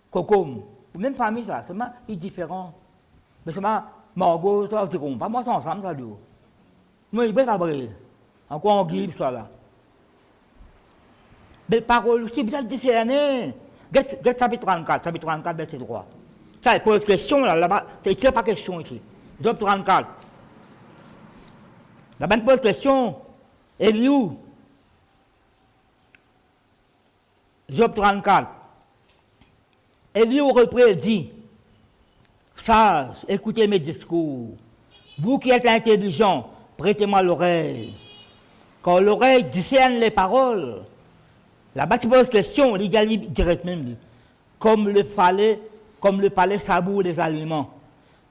Coco, même famille ça, c'est différent. Mais c'est Margot, toi, tu comprends pas, moi, c'est ensemble ça, Dieu. Moi, il peut pas briller. Encore en guide, ça là. Mais paroles aussi, bien discerner. Regarde chapitre 34, verset 3. Ça, il pose question là-bas, c'est pas question ici. Job 34. Là-bas, il pose question. Eliou. Job 34. Élie reprit dit, sage, écoutez mes discours. Vous qui êtes intelligents, prêtez-moi l'oreille. Quand l'oreille discerne les paroles, là-bas tu poses question, il dit directement, comme le palais savoure les aliments.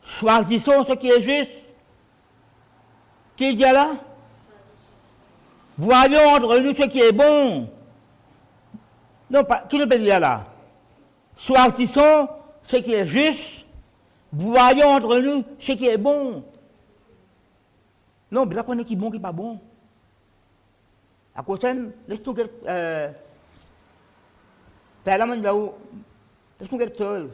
Choisissons ce qui est juste. Qui dit là? Voyons entre nous ce qui est bon. Non, qui ne peut dire là? Choisissons ce qui est juste. Voyons entre nous ce qui est bon. Non, mais là, on est qui est bon, qui n'est pas bon. À cause de laisse-nous quelque laisse-nous quelque chose.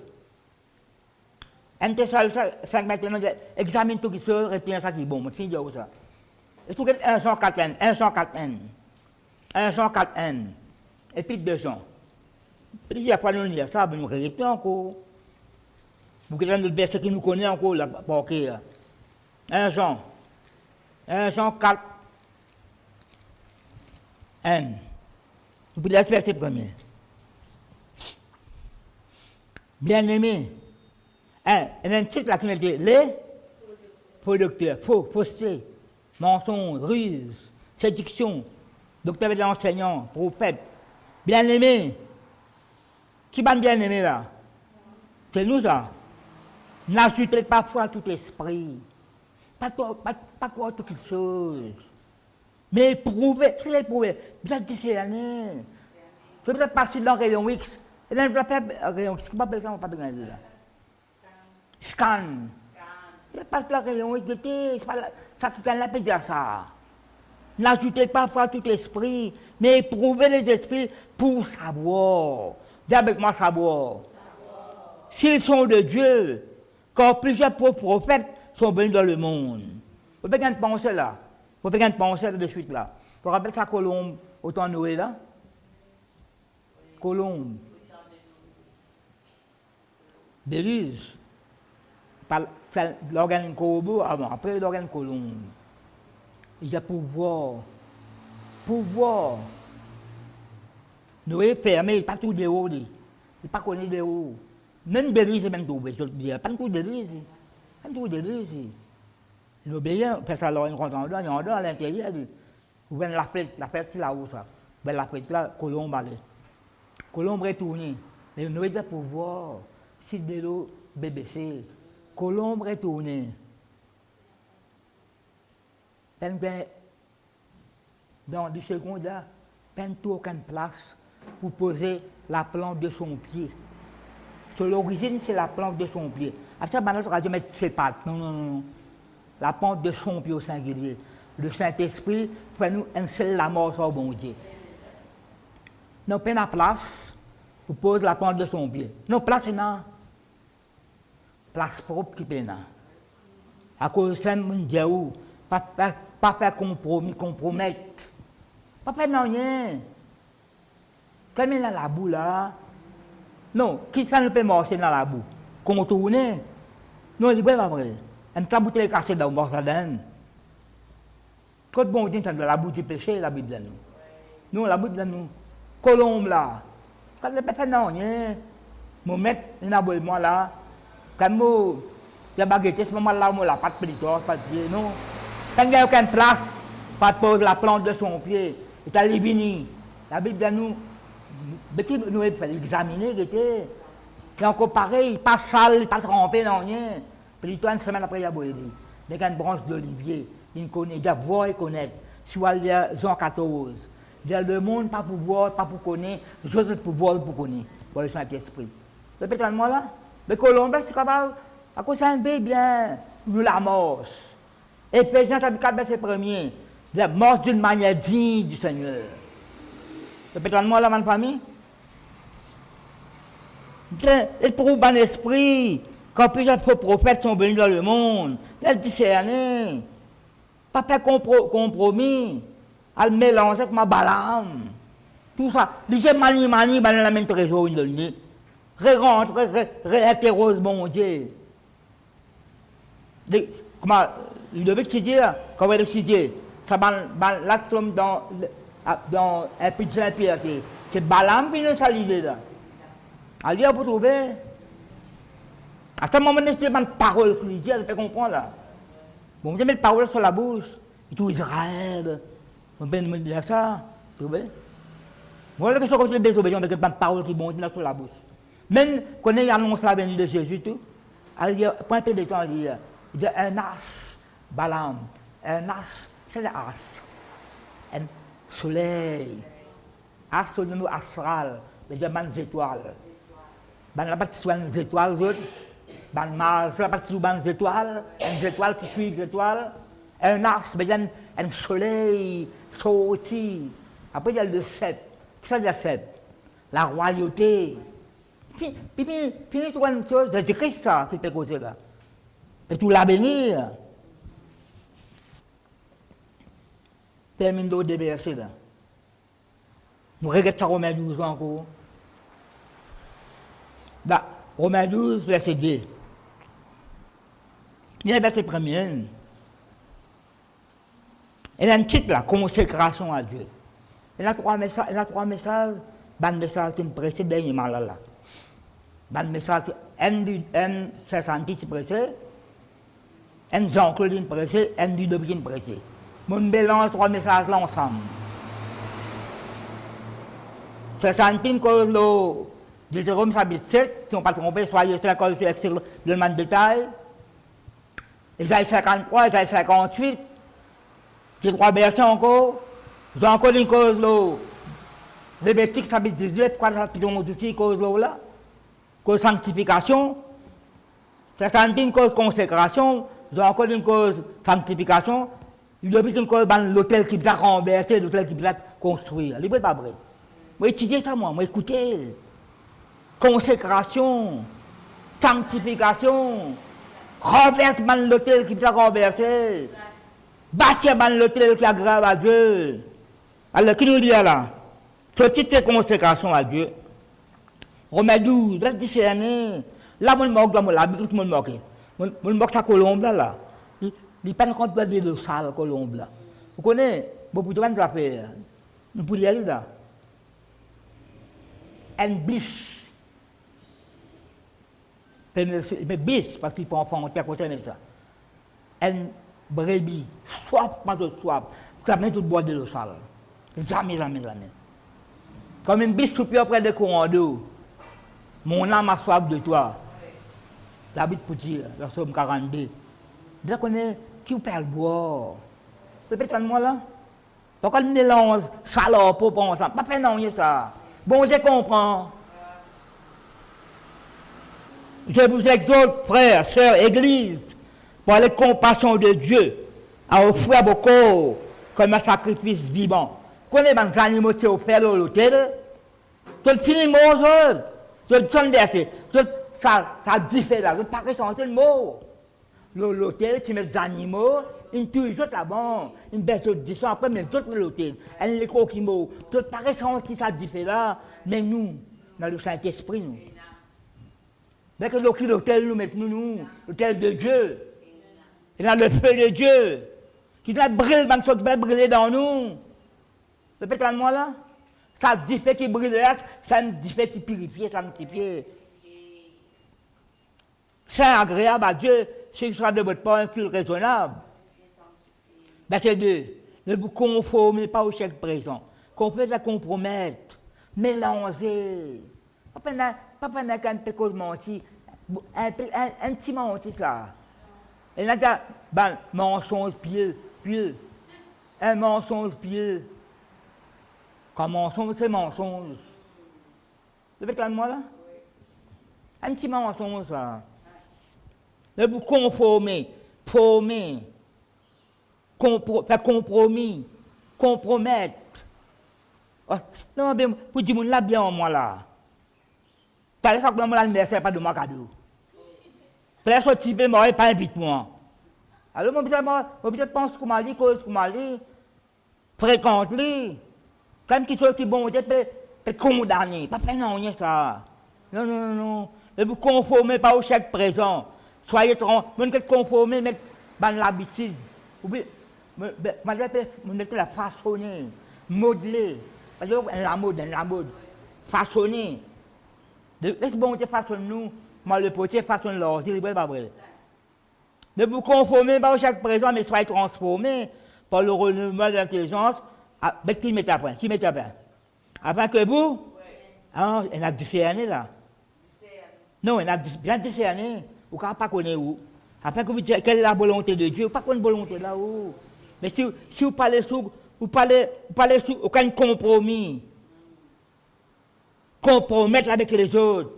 Un Thessaloniciens 5 maintenant, examine tout qui se retient ça qui est bon. Je finis ça. Laisse-nous quelque 104 N, 104 N. 104 N. Et puis 200. Puis il y a pas nous lire ça, nous répéter encore. Vous avez notre verset qui nous connaît encore là, pour qu'il 104 N. Vous pouvez laisser verset premier. Bien-aimé, il y a un titre là qui nous dit les producteurs, fausseté, mensonge, ruse, séduction, docteur de l'enseignant, prophète. Bien-aimé, qui va bien-aimé là? C'est nous ça. N'ajoutez pas foi à tout esprit, pas quoi toute chose. Mais éprouvez, c'est l'éprouver, vous êtes discerné. C'est peut-être passer dans le rayon X. Et là, je vais faire rayon X, comment appelle ça, on va pas bien là. Scan. Je passe dans le rayon X, c'est pas ça qui l'a peut dire ça. N'ajoutez pas foi à tout esprit, mais éprouvez les esprits pour savoir. Dis avec moi savoir. S'ils sont de Dieu, car plusieurs prophètes sont venus dans le monde. Vous pouvez bien penser là. Vous pouvez bien penser de suite là. Vous vous rappelez ça Colombe au temps de Noé là? Colombe. Délise. L'organe Corbeau avant, après l'organe Colombe. Il y a pouvoir. Pouvoir. Noé fermé, il pas tout de haut. Il pas connu de haut. Même Délise, c'est même tout. Je veux dire, pas tout Délise. Pas tout Délise. Il obéit, fait ça alors, il rentre en dedans, à l'intérieur, il dit, vous venez la fête là-haut, ça. Vous venez la fête là, Colombe allait. Colombe retourné. Mais Noé a pouvoir, si de l'eau, BBC. Colombe retourné. Dans 10 secondes là, peine tout aucune place pour poser la plante de son pied. Sur l'origine, c'est la plante de son pied. À ça, maintenant, on va mettre ses pattes. Non. La plante de son pied au singulier. Le Saint-Esprit fait nous un seul la mort sur le bon Dieu. Nous peine la place pour poser la plante de son pied. Non, place c'est là. Place propre qui est là. À cause de ça, nous disons, pas faire compromis, compromettre. Pas faire rien. Quand il y a la boue là, non, qui ça ne peut marcher dans la boue? Contourner? Non, il n'est pas vrai. Un tabou est cassé dans le bord de la quand bon Dieu ça doit la boue du péché, la Bible de nous. Nous, la Bible de nous. Colombe là. Ça ne peut pas faire rien. Je mettre un abonnement là. Quand je baguette, ce moment-là, je n'ai pas de péditoire, pas de pied, non. Quand il n'y a aucune place, pas de pose la plante de son pied. Il est libini. La Bible de nous, nous il fallait examiner, et encore pareil, pas sale, pas trempé, non rien. Puis une semaine après, il y a dit, mais quand une branche d'olivier, il connaît, il y a voir et connaître. Si vous allez à Jean 14, il y a le monde, pas pour voir, pas pour connaître, les autres pour voir, pour connaître, pour le Saint-Esprit. Répétez-moi là, mais Colombe, c'est capable, à cause d'un bien, nous la mort. Éphésiens chapitre 4, verset 1er, la mort d'une manière digne du Seigneur. Répétez-moi là, ma famille. Et pour un esprit, quand plusieurs faux prophètes sont venus dans le monde, ils discernaient. Pas faire compromis, à le mélanger avec ma balame. Tout ça. Disait mani, dans la même trésor, il dit. Rentre, réinterroge mon Dieu. Comment, il devait étudier, quand il étudier, ça va dans dans un petit impiété. C'est Balaam qui nous a l'idée là. Allez, vous trouvez. À ce moment, c'est une parole qui dit, vous comprendre là. Bon, je mets la parole sur la bouche. Et tout Israël. On peut me dire ça. Vous trouvez? Voilà que ce que c'est désobéissant avec une parole qui monte sur la bouche. Même quand on annonce la venue de Jésus, tout, il y a un peu de temps, il y a un as, Balaam, un as, c'est l'as, un soleil, as, c'est le mot astral, mais il y a des étoiles. La partie sur les étoiles, Mars, la partie sur les étoiles, une étoile qui suit les étoiles, un as, mais il y a un soleil sorti. Après, il y a le 7. Qu'est-ce que c'est le 7? La royauté. Puis, tu vois une chose, c'est Christ ça qui peut causer là. Et tout l'avenir. Termine d'autres des versets là. Nous regardons Romains 12 encore. Là, Romains 12, verset 2. Il y a le verset premier. Il y a un titre là, consécration à Dieu. Il y a trois messages, ban message qui me précède dernièrement là. Ban message, un 60 qui précède, un Jean-Claude qui précède, un du qui précède. Mon mélange trois messages là ensemble. 60 que le Deutéronome chapitre 7, si on ne pas tromper, soyez d'accord sur le détail. Isaïe 53, Isaïe 58, c'est trois versets encore. J'ai encore une cause là. Lévitique chapitre 18, quoi chapitre 11, cause là. Cause sanctification. 60 une cause consécration. J'ai encore une cause sanctification. Il y a une cause dans l'hôtel qui a renversé, l'hôtel qui a construit. Ce n'est pas vrai. Moi, étudier ça, moi, écoutez. Consécration, sanctification, renversement de l'hôtel qui a renversé, bâtiment de l'hôtel qui aggrave à Dieu. Alors, qui nous dit là? Ce titre de consécration à Dieu. Romains 12, là, discerner. Là, mon moque, là, la Bible, mon moque. Mon moque, sa colombe là. Il n'est pas encore de le sale colombe là. Vous connaissez, beaucoup de gens ont fait. Nous pouvons dire là. Un biche. Mais biche, parce qu'il faut en faire un côté de ça. Un brebis, soif, pas de soif. Ça met tout boire de l'eau sale. Jamais. Comme une biche soupire près des courants d'eau. Mon âme a soif de toi. La Bible pour dire, le psaume 42. Vous connaissez qui vous parle boire. Répétez moi là. Pourquoi le mélange salope pour ensemble? Pas faire non, ça. Bon, je comprends. Je vous exhorte, frères, sœurs, église, par les compassions de Dieu, à offrir vos corps comme un sacrifice vivant. Connaissez les animaux qui sont offerts à l'hôtel? Tu le finis mot, tu le sens verser. Ça diffère là, tu ne pas ressentir le mot. L'hôtel, tu mets des animaux, ils tuent les autres là-bas, ils baissent de 10 ans après, mais les autres l'hôtel. Elles les coquilles, tu ne pas ressentir ça diffère là, mais nous, dans le Saint-Esprit, nous. Mais que l'hôtel nous met nous, l'hôtel de Dieu. Et là, le feu de Dieu, qui doit brûler, qui va brûler dans nous. Répète moi là. Ça diffère qui brûle là, ça me diffère qui purifie, ça me sanctifie. C'est agréable à Dieu, ce qui sera de votre part un culte raisonnable. Verset 2. Ne vous conformez pas au chèque présent. Qu'on peut la compromettre, mélanger. Pas pendant qu'un peu de menti, un petit menti ça. Et là, ben, mensonge pieux. Un mensonge pieux. Comme mensonge, c'est mensonge. Vous êtes là de moi là? Un petit mensonge ça. Ne vous conformer, faire compromis, compromettre. Non, mais pour dire, là, bien en moi là. Tu as ça que l'anniversaire pas de moi cadeau. Tu as sorti, mais moi, pas invite moi. Alors, moi, je pense qu'on m'a dit, fréquente-les. Quand qui sont bon, je peux condamner. Pas faire non, ça. Non. Ne vous conformez pas au chèque présent. Soyez conformés, mais dans l'habitude. Je vais la façonner. modeler. Parce que la mode. Façonner. Laisse bon Dieu façonne nous, moi le potier façonne l'or, c'est pas vrai. Ne vous conformez pas à chaque présent, mais soyez transformés par le renouvellement de l'intelligence. Avec qui met après? Qui met après? Afin que vous, hein, elle a discerné là. Non, elle a bien discerné. Vous ne pouvez pas connaître où. Afin que vous disiez quelle est la volonté de Dieu, pas une volonté là où. Mais si vous parlez sur, vous parlez sur aucun compromis. Compromettre avec les autres.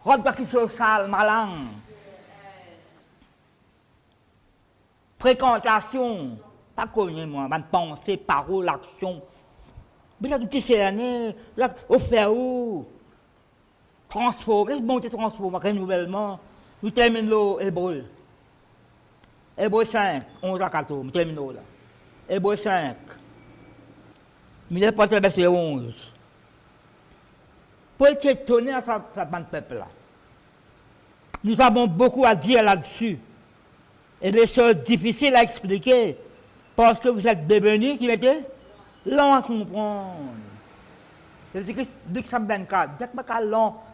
Regarde qui sont sales, malin. Fréquentation. Pas connu, moi. Pensée, parole, action. Mais là, discerner, là, au faire où? Transformer, laisse monter, transformer, renouvellement. Nous terminons l'hébreu. Hébreu 5, 11 à 14, nous terminons là. Hébreu 5. Mais il pas verset 11. Pour être étonné à sa bande peuple là. Nous avons beaucoup à dire là-dessus. Et des choses difficiles à expliquer. Parce que vous êtes devenus qui étaient lents à comprendre. C'est ce que Luc 24, dès que vous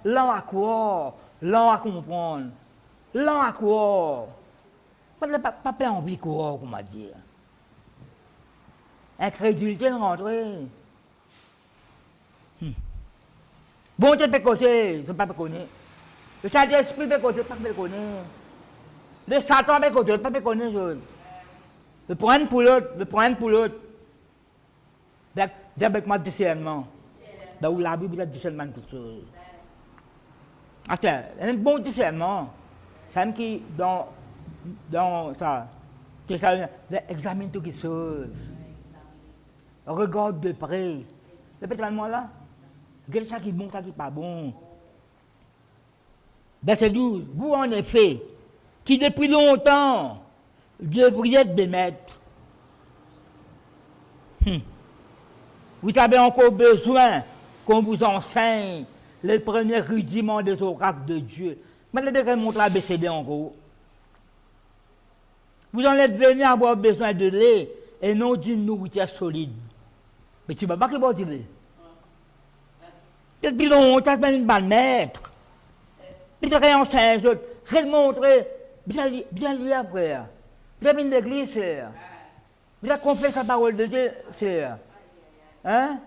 lent à croire, lent à comprendre, lent à croire. Pas envie de croire, comment dire. Incrédulité de rentrer. Bon Dieu peut causer, je ne peux pas connaître. Le Saint-Esprit peut causer, je ne peux pas connaître. Le Satan peut causer, je ne peux pas connaître. Le prendre pour l'autre. Avec moi discernement. Dans la Bible, il y a discernement de toutes choses. C'est un bon discernement. C'est un qui, dans ça, examine toutes les choses. Regarde de près. Répète-moi là. Regarde ça qui est bon, ça qui n'est pas bon. Verset 12. Vous, en effet, qui depuis longtemps devriez être des maîtres. Vous avez encore besoin qu'on vous enseigne les premiers rudiments des oracles de Dieu. Maintenant, je vais montrer ABCD en gros. Vous en êtes venus avoir besoin de lait et non d'une nourriture solide. Mais tu ne vas pas qu'il va dire lait. Depuis longtemps, tu es une bonne maître. Puis tu réenseignes les autres. Je vais te montrer. Bien lire, frère. Bien venir l'église, frère. Bien confesser la parole de Dieu, frère. Hein?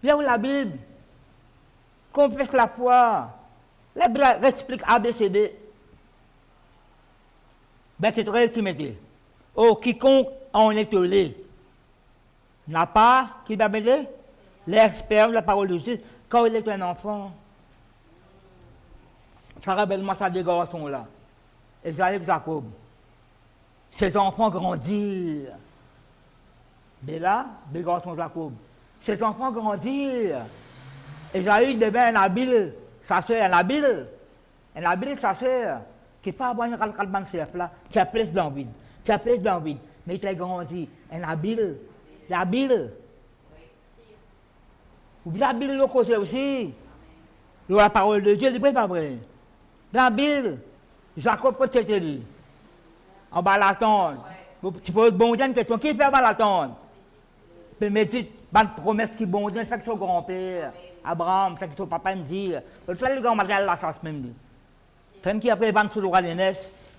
Viens où la Bible, confesse la foi. La Bible explique ABCD. Verset 13, Timothée. Oh, quiconque en est lait n'a pas, qui va m'aider? L'expert de la parole de Dieu, quand il est un enfant. Ça rappelle-moi ça des garçons là. Esaïe et Jacob. Ces enfants grandirent. Mais là, des garçons Jacob. Ces enfants grandirent. Esaïe devint un habile, sa soeur, un habile, sa soeur, qui peut avoir une calcalman chef là, tu as plus d'envie, mais il a grandi, un habile, l'habile. Ou bien l'habile le cause aussi. La parole de Dieu, c'est pas vrai. L'habile, Jacob peut te dire, en bas l'attendre. Tu poses bon Dieu une question, qui fait bas l'attendre? Mais tu as une promesse qui est bon Dieu, c'est que son grand-père, Abraham, c'est que son papa me dit, le seul grand matériel là, ça se même dit. C'est même qui après vend sur le roi d'aînesse.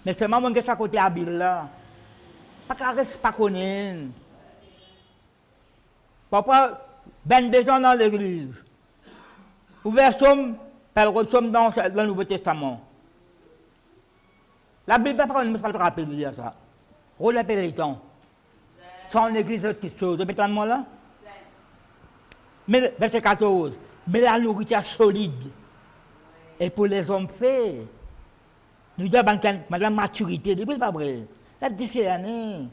Mais c'est moi qui suis à côté habile là. Pas qu'à rester pas connaître. Papa, 22 ans dans l'église. Ouvert somme, elle ressomme dans le Nouveau Testament. La Bible, je ne peux pas te rappeler de dire ça. Relève les temps. Sans l'église, c'est quelque chose. Répète-moi là. Mais, verset 14. Mais la nourriture solide. Et pour les hommes faits, nous avons la maturité, c'est pas vrai. La discerner.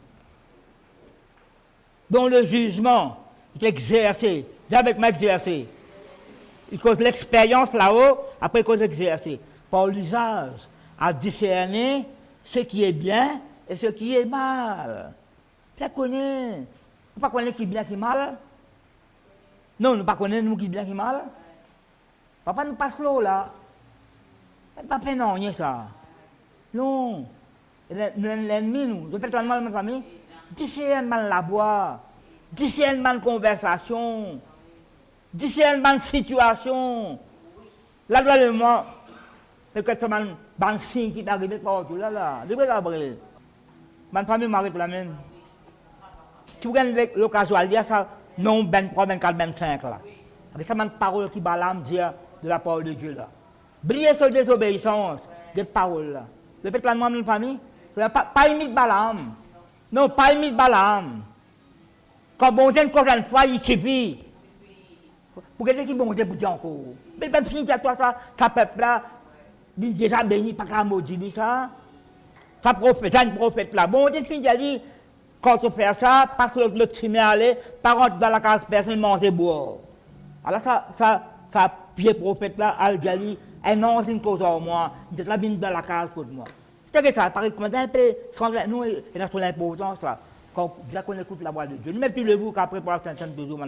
Dont le jugement est exercé. Avec moi exercé. Il cause l'expérience là-haut, après il cause l'exercer. Par l'usage, à discerner ce qui est bien et ce qui est mal. Tu connais. Vous ne connaissez pas qui est bien qui est mal? Non, nous ne connaissons pas qui est bien qui est mal. Papa nous passe l'eau là. Pas fait non, rien ça. Non. L'ennemi, nous. Je fais mal, ma famille. discernement la boire, discernement conversation, discernement situation. Là, le moment, peut-être que c'est signe qui t'arrive partout là. Je vais l'abrer. Ma famille m'arrête la même. Tu prends l'occasion de dire ça, non, 23, 24, 25 là. C'est une parole qui balame dire de la parole de Dieu là. Briller sur désobéissance, cette parole là. Répète la même famille. Pas imite Balaam. Non, pas imite Balaam. Quand bon Dieu cause une fois, il suffit. Pour quelqu'un qui bon Dieu pour dire encore. Mais même si toi ça peuple là, il déjà béni, pas qu'à maudire ça. Ça prophète là. Bon Dieu finit dit, quand tu fais ça, parce que le crime est allé, par contre dans la case personne manger boire. Alors ça pied prophète là, Al-Gali, un ancien cause en moi, il est là dans la case pour moi. C'est que ça, par exemple, nous, il y a l'importance là, quand on écoute la voix de Dieu. Nous mettons le bout qu'après pour la Sainte-Sainte toujours.